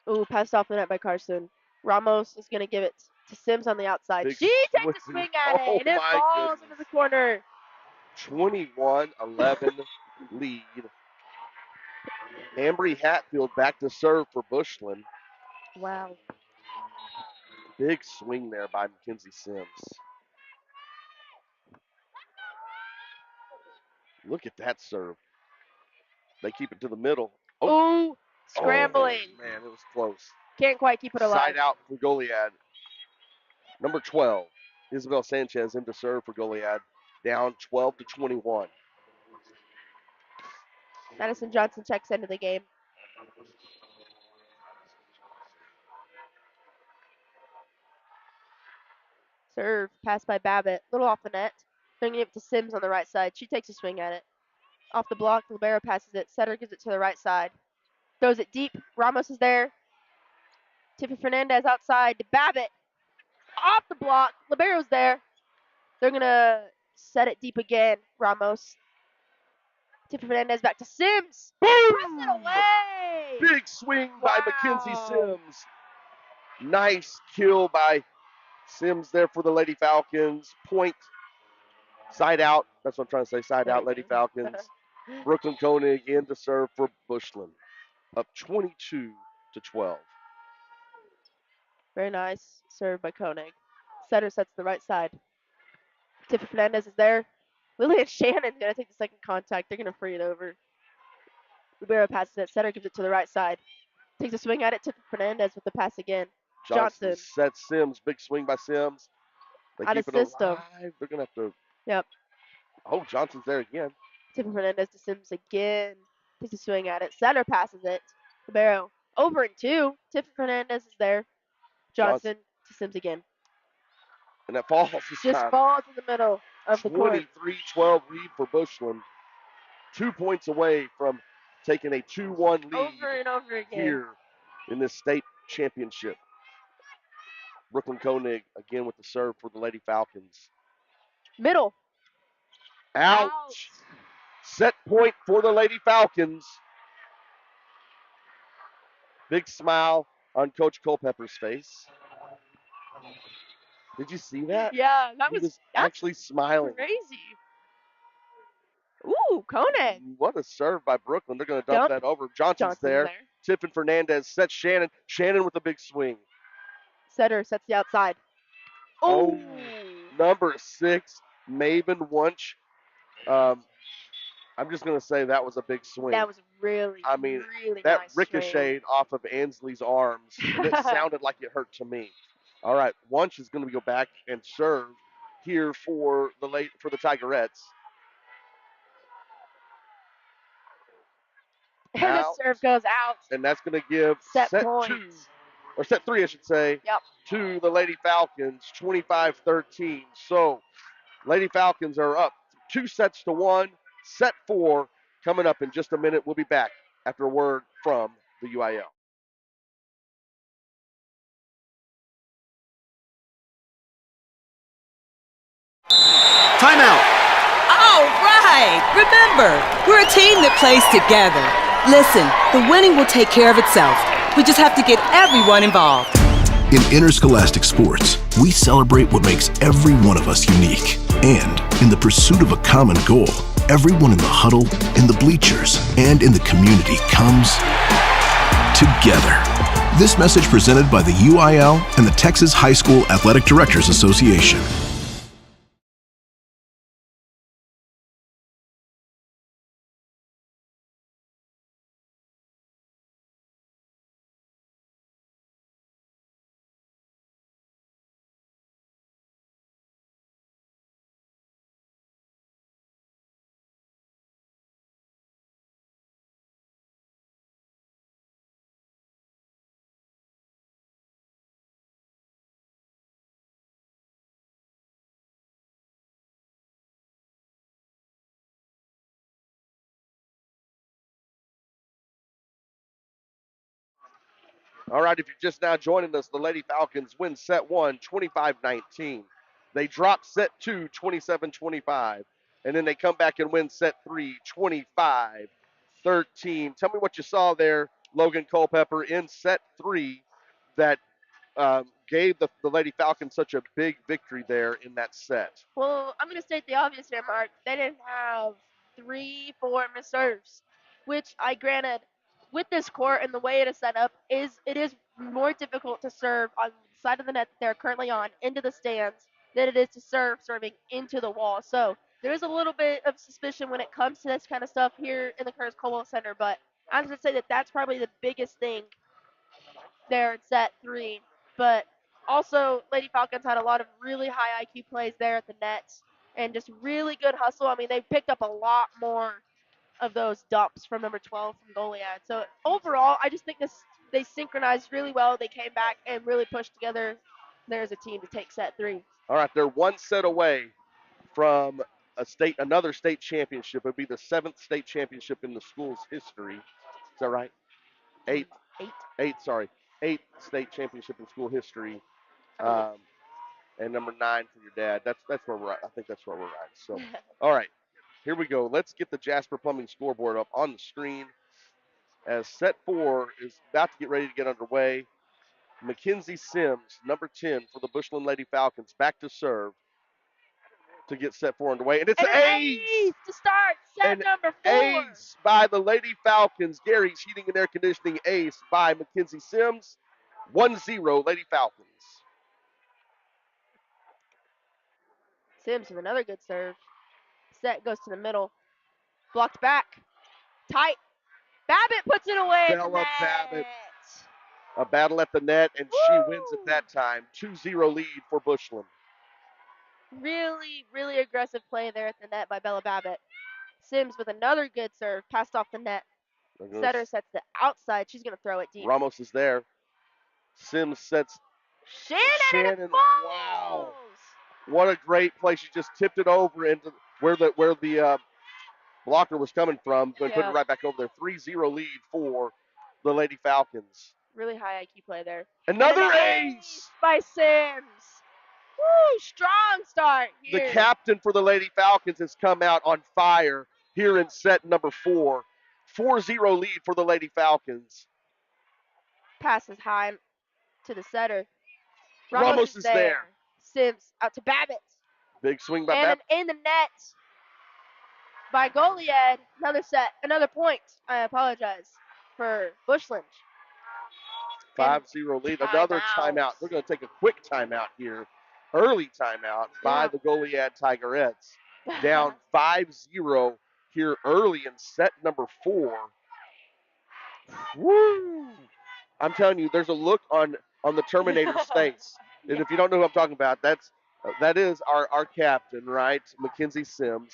Ooh, passed off the net by Carson. Ramos is going to give it to Sims on the outside. She takes a swing at it, and it falls into the corner. 21-11 lead. Ambry Hatfield back to serve for Bushland. Wow. Big swing there by Mackenzie Sims. Look at that serve. They keep it to the middle. Ooh, scrambling. Oh, man, it was close. Can't quite keep it alive. Side out for Goliad. Number 12, Isabel Sanchez in to serve for Goliad. Down 12-21. Madison Johnson checks into the game. Serve, pass by Babbitt. Little off the net. Bringing it to Sims on the right side. She takes a swing at it. Off the block, Libero passes it. Setter gives it to the right side. Throws it deep. Ramos is there. Tiffy Fernandez outside to Babbitt. Off the block. Libero's there. They're going to set it deep again. Ramos. Tiffy Fernandez back to Sims. Press it away. Big swing by Mackenzie Sims. Nice kill by Sims there for the Lady Falcons. Point. Side out. That's what I'm trying to say. Side out, Lady Falcons. Brooklyn Koenig in to serve for Bushland. Up 22-12. Very nice serve by Koenig. Setter sets the right side. Tiffy Fernandez is there. Lillian Shannon's going to take the second contact. They're going to free it over. Libero passes it. Setter gives it to the right side. Takes a swing at it. Tiffy Fernandez with the pass again. Johnson. Sets Sims. Big swing by Sims. They Out keep of it system. alive. They're going to have to. Yep. Oh, Johnson's there again. Tiffy Fernandez to Sims again. Takes a swing at it. Setter passes it. Libero over and two. Tiffy Fernandez is there. Johnson to Sims again. And that falls this Just time. falls in the middle of the court. 23-12 lead for Bushland. 2 points away from taking a 2-1 lead Over and over again. here in this state championship. Brooklyn Koenig again with the serve for the Lady Falcons. Middle. Out. Set point for the Lady Falcons. Big smile on Coach Culpepper's face. Did you see that? Yeah, that He was actually smiling. crazy. Ooh, Koenig. What a serve by Brooklyn. They're going to dump that over. Johnson's there. Tiffin Fernandez sets Shannon. Shannon with a big swing. Setter sets the outside. Oh, number 6, Maven Wunsch. I'm just going to say that was a big swing. That was really that nice ricocheted off of Ansley's arms, and it sounded like it hurt to me. All right, Wunsch is going to go back and serve here for the Tigerettes. And the serve goes out. And that's going to give set 2, or set 3, I should say, to the Lady Falcons, 25-13. So, Lady Falcons are up 2-1. Set 4 coming up in just a minute. We'll be back after a word from the UIL. Timeout. All right. Remember, we're a team that plays together. Listen, the winning will take care of itself. We just have to get everyone involved. In interscholastic sports, we celebrate what makes every one of us unique. And in the pursuit of a common goal, everyone in the huddle, in the bleachers, and in the community comes together. This message presented by the UIL and the Texas High School Athletic Directors Association. All right, if you're just now joining us, the Lady Falcons win set 1, 25-19. They drop set 2, 27-25. And then they come back and win set 3, 25-13. Tell me what you saw there, Logan Culpepper, in set 3 that gave the Lady Falcons such a big victory there in that set. Well, I'm going to state the obvious here, Mark. They didn't have 3-4 missed serves, which I granted with this court and the way it is set up it is more difficult to serve on the side of the net that they're currently on into the stands than it is to serving into the wall. So there is a little bit of suspicion when it comes to this kind of stuff here in the Curtis Caldwell Center, but I was going to say that that's probably the biggest thing there at set 3. But also, Lady Falcons had a lot of really high IQ plays there at the nets and just really good hustle. I mean, they picked up a lot more of those dumps from number 12 from Goliad. So overall, I just think they synchronized really well. They came back and really pushed together there as a team to take set 3. All right, they're one set away from another state championship. It would be the 7th state championship in the school's history. Is that right? Eighth, eighth state championship in school history. And number 9 for your dad. That's where we're at. I think that's where we're at. So, all right, here we go. Let's get the Jasper Plumbing scoreboard up on the screen as set 4 is about to get ready to get underway. Mackenzie Sims, number 10 for the Bushland Lady Falcons, back to serve to get set 4 underway. And it's an ace to start set number 4. Ace by the Lady Falcons. Gary's Heating and Air Conditioning ace by Mackenzie Sims. 1-0 Lady Falcons. Sims with another good serve. Set goes to the middle. Blocked back. Tight. Babbitt puts it away. Bella Babbitt. A battle at the net, and she wins at that time. 2-0 lead for Bushland. Really, really aggressive play there at the net by Bella Babbitt. Sims with another good serve. Passed off the net. Setter sets the outside. She's going to throw it deep. Ramos is there. Sims sets Shannon. Wow. What a great play. She just tipped it over into where the blocker was coming from, but put it right back over there. 3-0 lead for the Lady Falcons. Really high IQ play there. Another ace by Sims. Woo, strong start here. The captain for the Lady Falcons has come out on fire here in set number 4. 4-0 lead for the Lady Falcons. Passes high to the setter. Ramos is there. Sims out to Babbitt. Big swing by Babbitt. And in the net by Goliad. Another point. I apologize for Bushland. 5-0 lead. Another timeout. They're going to take a quick timeout here. Early timeout by the Goliad Tigerettes. Down 5-0 here early in set number 4. Woo! I'm telling you, there's a look on the Terminator's face. And if you don't know who I'm talking about, that is our captain, right? Mackenzie Sims.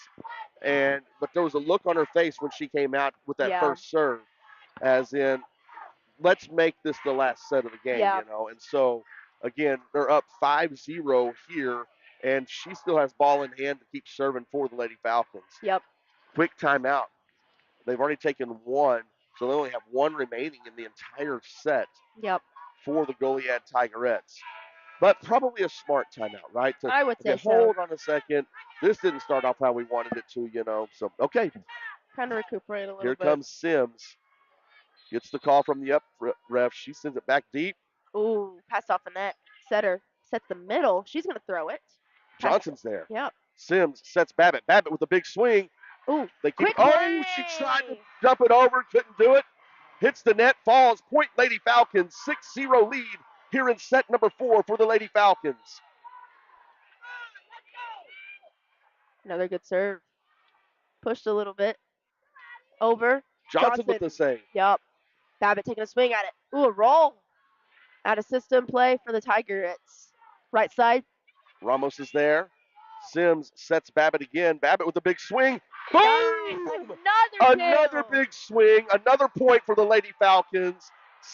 But there was a look on her face when she came out with that first serve, as in, let's make this the last set of the game, you know. And so, again, they're up 5-0 here, and she still has ball in hand to keep serving for the Lady Falcons. Yep. Quick timeout. They've already taken one, so they only have one remaining in the entire set. Yep. For the Goliad Tigerettes. But probably a smart timeout, right? I would say so. Hold on a second. This didn't start off how we wanted it to, you know. So, okay. Kind of recuperate a little bit. Here comes Sims. Gets the call from the up ref. She sends it back deep. Ooh, pass off the net. Setter sets the middle. She's going to throw it. Johnson's there. Yep. Sims sets Babbitt. Babbitt with a big swing. Ooh, they keep she tried to dump it over. Couldn't do it. Hits the net, falls. Point Lady Falcons. 6-0 lead here in set number 4 for the Lady Falcons. Another good serve. Pushed a little bit. Over. Johnson with the save. Yep. Babbitt taking a swing at it. Ooh, a roll. Out of system play for the Tigerettes. Right side. Ramos is there. Sims sets Babbitt again. Babbitt with a big swing. Boom! Another big swing. Another point for the Lady Falcons.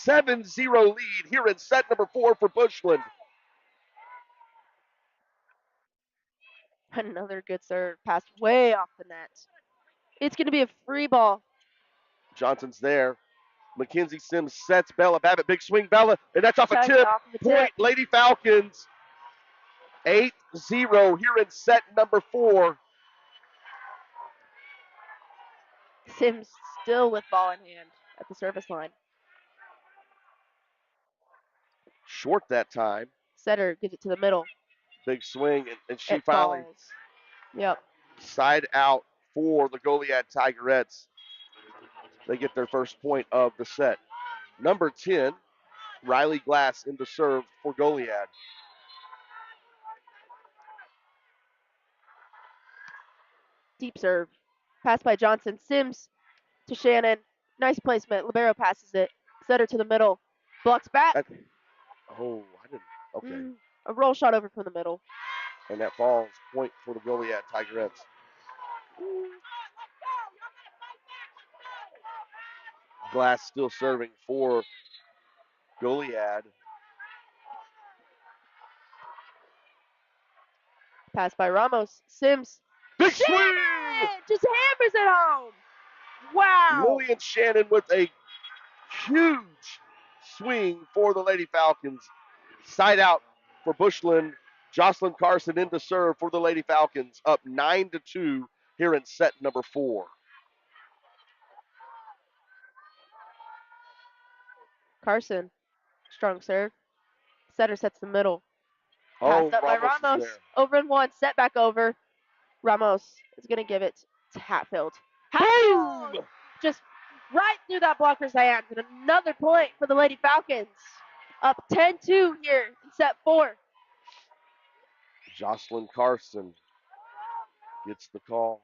7-0 lead here in set number 4 for Bushland. Another good serve. Passed way off the net. It's going to be a free ball. Johnson's there. Mackenzie Sims sets Bella Babbitt. Big swing, Bella. And that's off a tip. Point, Lady Falcons. 8-0 here in set number 4. Sims still with ball in hand at the service line. Short that time. Setter gives it to the middle. Big swing, and she finally falls. Yep. Side out for the Goliad Tigerettes. They get their first point of the set. Number 10, Riley Glass into serve for Goliad. Deep serve. Pass by Johnson. Sims to Shannon. Nice placement. Libero passes it. Setter to the middle. Blocks back. I didn't. Okay. A roll shot over from the middle. And that falls point for the Goliad Tigerettes. Glass still serving for Goliad. Pass by Ramos. Sims. Big swing! Just hammers it home. Wow. Lillian Shannon with a huge swing for the Lady Falcons. Side out for Bushland. Jocelyn Carson in to serve for the Lady Falcons. Up 9-2 here in set number 4. Carson. Strong serve. Setter sets the middle. Passed up by Ramos. Over and one. Set back over. Ramos is going to give it to Hatfield. Hatfield! Just right through that blocker's hands. And another point for the Lady Falcons. Up 10-2 here in set 4. Jocelyn Carson gets the call.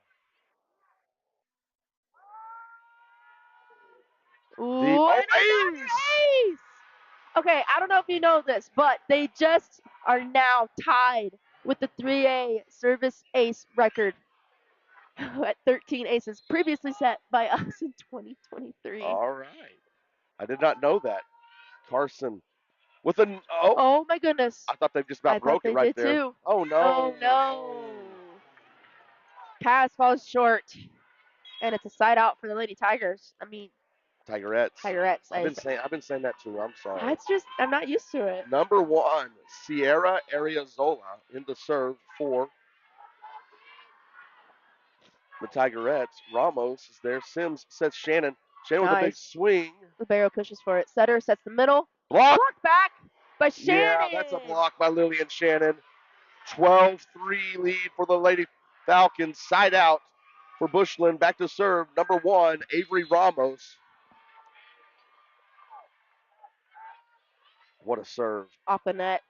Ooh, ace! Okay, I don't know if you know this, but they just are now tied with the 3A service ace record at 13 aces, previously set by us in 2023. All right. I did not know that. Carson with a oh my goodness. I thought they just about broke it right there. Too. Oh no. Oh no. Pass falls short. And it's a side out for the Lady Tigers. I mean Tigerettes. Tigerettes. I've been saying that too. I'm sorry. It's just I'm not used to it. Number 1, Sierra Ariazola in the serve for the Tigerettes. Ramos is there. Sims sets Shannon. Shannon with a big swing. Libero pushes for it. Setter sets the middle. Block back by Shannon. Yeah, that's a block by Lillian Shannon. 12-3 lead for the Lady Falcons. Side out for Bushland. Back to serve. Number 1, Avery Ramos. What a serve. Off the net.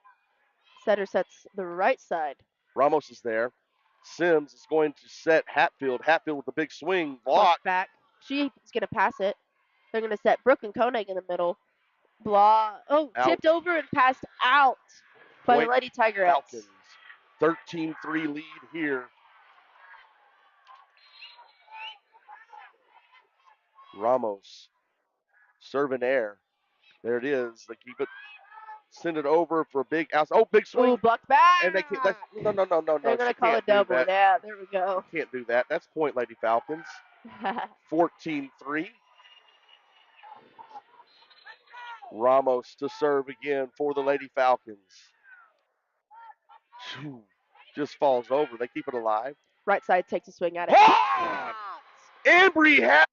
Setter sets the right side. Ramos is there. Sims is going to set Hatfield. Hatfield with a big swing. Block. Back. She's going to pass it. They're going to set Brooke and Koenig in the middle. Block. Oh, out. Tipped over and passed out by the Lady Tigerettes. Falcons. 13-3 lead here. Ramos. Serve in air. There it is. They keep it. Send it over for a big outs. Oh, big swing. Ooh, blocked back. And they can't. No. They're going to call a double. Yeah, there we go. You can't do that. That's point, Lady Falcons. 14-3. Ramos to serve again for the Lady Falcons. Just falls over. They keep it alive. Right side takes a swing at it. Embry has.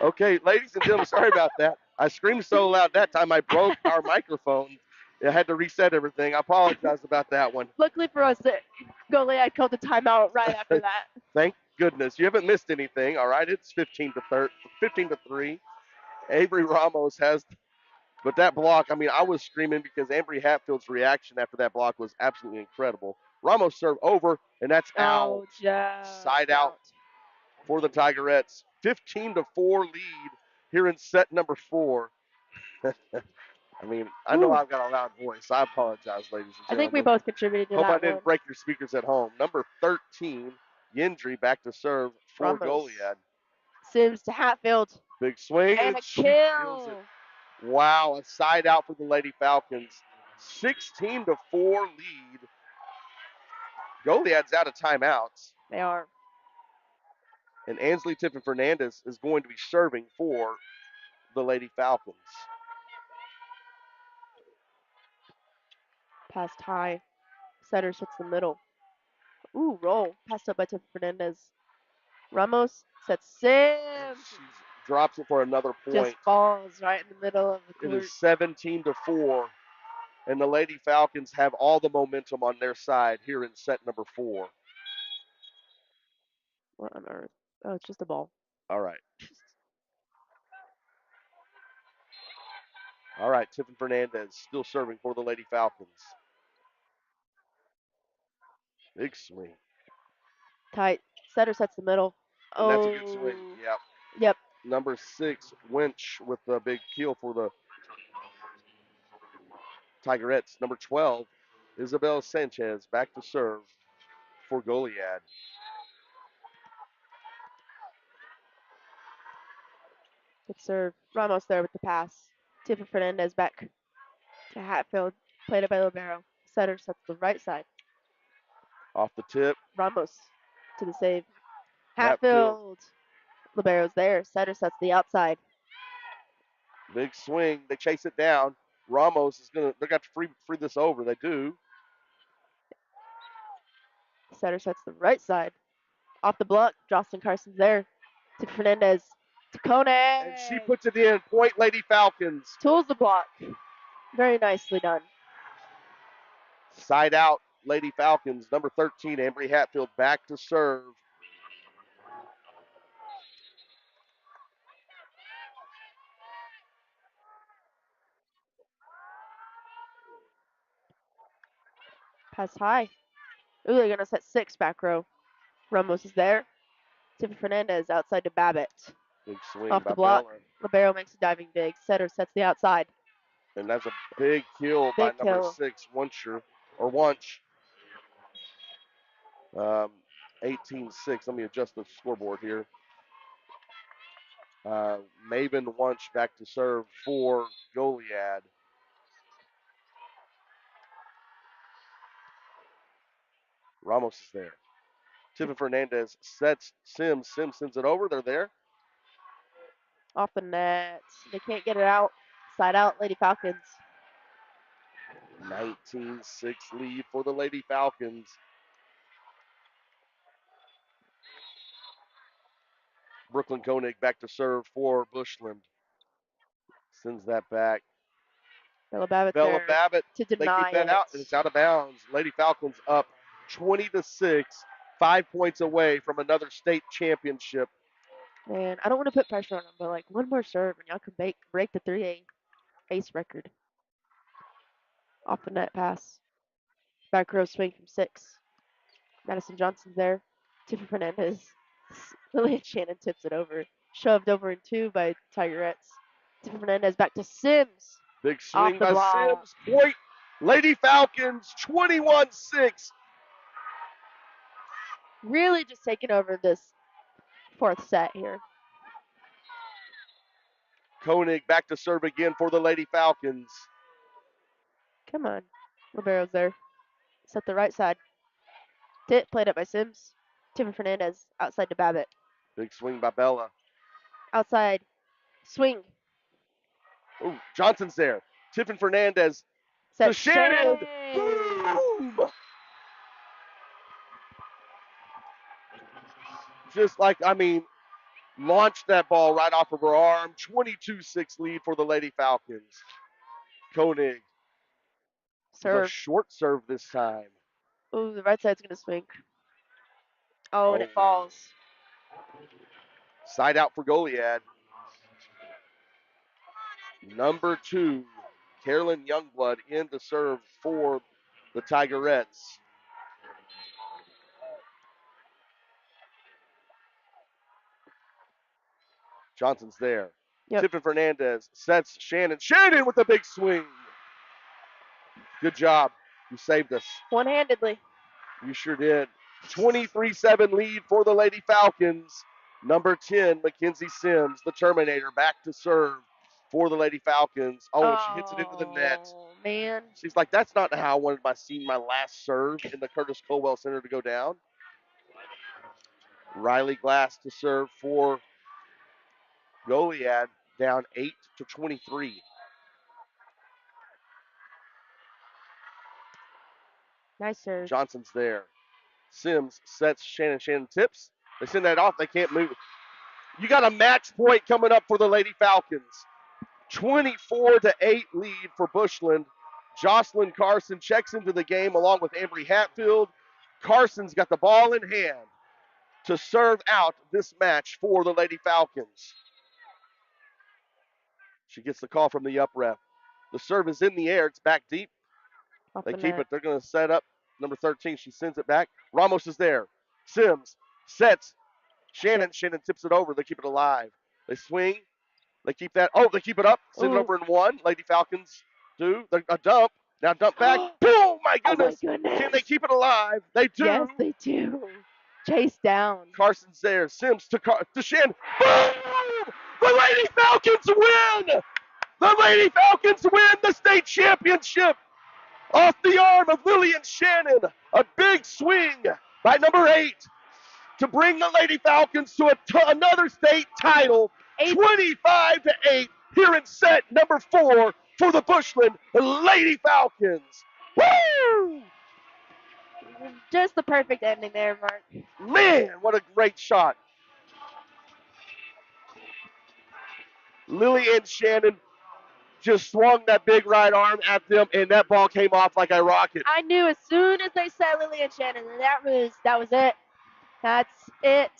Okay, ladies and gentlemen, sorry about that. I screamed so loud that time I broke our microphone. I had to reset everything. I apologize about that one. Luckily for us, Goliad called the timeout right after that. Thank goodness. You haven't missed anything, all right? It's 15-3. Avery Ramos has, but that block, I mean, I was screaming because Avery Hatfield's reaction after that block was absolutely incredible. Ramos serve over, and that's out. Side out for the Tigerettes. 15-4 lead here in set number 4. I mean, I know I've got a loud voice. I apologize, ladies and gentlemen. I think we both contributed to that. Hope I didn't break your speakers at home. Number 13, Yendry back to serve for Goliad. Sims to Hatfield. Big swing. And a kill. Wow, a side out for the Lady Falcons. 16-4 lead. Goliad's out of timeouts. They are. And Ansley Tiffin Fernandez is going to be serving for the Lady Falcons. Passed high. Setter sets the middle. Ooh, roll. Passed up by Tiffin Fernandez. Ramos sets Sims. She drops it for another point. Just falls right in the middle of the It court. is 17-4. And the Lady Falcons have all the momentum on their side here in set number 4. What on earth? Oh, it's just a ball. All right. All right, Tiffin Fernandez still serving for the Lady Falcons. Big swing. Tight. Setter sets the middle. And that's a good swing. Yep. Yep. Number 6, Winch with the big kill for the Tigerettes. Number 12, Isabel Sanchez back to serve for Goliad. Good serve. Ramos there with the pass. Tiffin Fernandez back to Hatfield. Played it by Libero. Setter sets the right side. Off the tip. Ramos to the save. Hatfield. Hatfield. Libero's there. Setter sets the outside. Big swing. They chase it down. Ramos is they're going to free this over. They do. Setter sets the right side. Off the block. Justin Carson's there. To Fernandez. To Kone. And she puts it in. Point Lady Falcons. Tools the block. Very nicely done. Side out, Lady Falcons. Number 13, Ambry Hatfield back to serve. Pass high. Ooh, they're going to set 6 back row. Ramos is there. Tiffin Fernandez outside to Babbitt. Big swing Off by the block. Bella. Libero makes a diving dig. Setter sets the outside. And that's a big kill by Big number kill. 6, Wunch. 18-6. Let me adjust the scoreboard here. Maven Wunch back to serve for Goliad. Ramos is there. Tiffin Fernandez sets Sims. Sims sends it over. They're there. Off the net. They can't get it out. Side out, Lady Falcons. 19-6 lead for the Lady Falcons. Brooklyn Koenig back to serve for Bushland. Sends that back. Bella Babbitt Bella there Babbitt, to they deny keep that it. out, and it's out of bounds. Lady Falcons up 20-6, 5 points away from another state championship. Man, I don't want to put pressure on them, but like one more serve and y'all can break the 3A ace record. Off the net pass. Back row swing from 6. Madison Johnson's there. Tiffin Fernandez. Lillian Shannon tips it over. Shoved over in 2 by Tigerettes. Tiffin Fernandez back to Sims. Big swing Off the by block. Sims. Point. Lady Falcons 21-6. Really just taking over this 4th set here. Koenig back to serve again for the Lady Falcons. Come on. Libero's there. Set the right side. Tit played up by Sims. Tiffin Fernandez outside to Babbitt. Big swing by Bella. Outside. Swing. Ooh, Johnson's there. Tiffin Fernandez Set to Shannon. Shannon. Boom! Just like, launched that ball right off of her arm. 22-6 lead for the Lady Falcons. Koenig. Serve. A short serve this time. Ooh, the right side's going to swing. Oh, and it falls. Side out for Goliad. Number 2, Carolyn Youngblood in to serve for the Tigerettes. Johnson's there. Yep. Tiffin Fernandez sets Shannon. Shannon with a big swing. Good job. You saved us. One-handedly. You sure did. 23-7 lead for the Lady Falcons. Number 10, Mackenzie Sims, the Terminator, back to serve for the Lady Falcons. Oh, she hits it into the net. Oh, man. She's like, that's not how I wanted my last serve in the Curtis Colwell Center to go down. Riley Glass to serve for Goliad, down 8-23. Nice serve. Johnson's there. Sims sets Shannon. Shannon tips. They send that off. They can't move. You got a match point coming up for the Lady Falcons. 24-8 lead for Bushland. Jocelyn Carson checks into the game along with Ambry Hatfield. Carson's got the ball in hand to serve out this match for the Lady Falcons. She gets the call from the up ref. The serve is in the air. It's back deep. Off They the keep net. it. They're going to set up number 13. She sends it back. Ramos is there. Sims sets. Shannon. Shannon tips it over. They keep it alive. They swing. They keep that. Oh, they keep it up. Send it Ooh. over in one. Lady Falcons do. A dump. Now dump back. Boom! My Oh, my goodness. goodness. Can they keep it alive? They do. Yes, they do. Chase down. Carson's there. Sims to Shannon. Boom! The Lady Falcons win! The Lady Falcons win the state championship off the arm of Lillian Shannon. A big swing by number 8 to bring the Lady Falcons to another state title. 25-8 here in set number 4 for the Bushland Lady Falcons. Woo! Just the perfect ending there, Mark. Man, what a great shot. Lillian Shannon just swung that big right arm at them, and that ball came off like a rocket. I knew as soon as they said Lillian Shannon, that was it. That's it.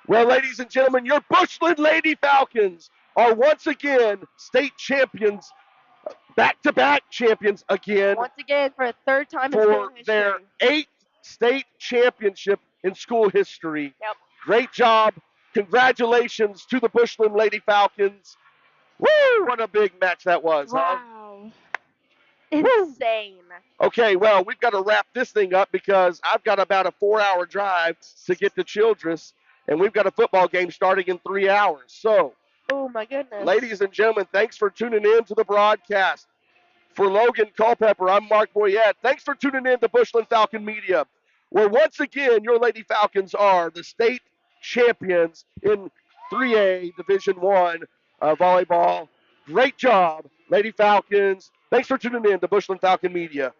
Well, ladies and gentlemen, your Bushland Lady Falcons are once again state champions, back-to-back champions again. Once again, for a third time in for school history. their 8th state championship in school history. Yep. Great job. Congratulations to the Bushland Lady Falcons. Woo! What a big match that was, huh? Wow. Insane. Okay, well, we've got to wrap this thing up because I've got about a 4-hour drive to get to Childress, and we've got a football game starting in 3 hours. So, Oh, my goodness. ladies and gentlemen, thanks for tuning in to the broadcast. For Logan Culpepper, I'm Mark Boyette. Thanks for tuning in to Bushland Falcon Media, where once again your Lady Falcons are the state champions in 3A Division I volleyball. Great job, Lady Falcons. Thanks for tuning in to Bushland Falcon Media.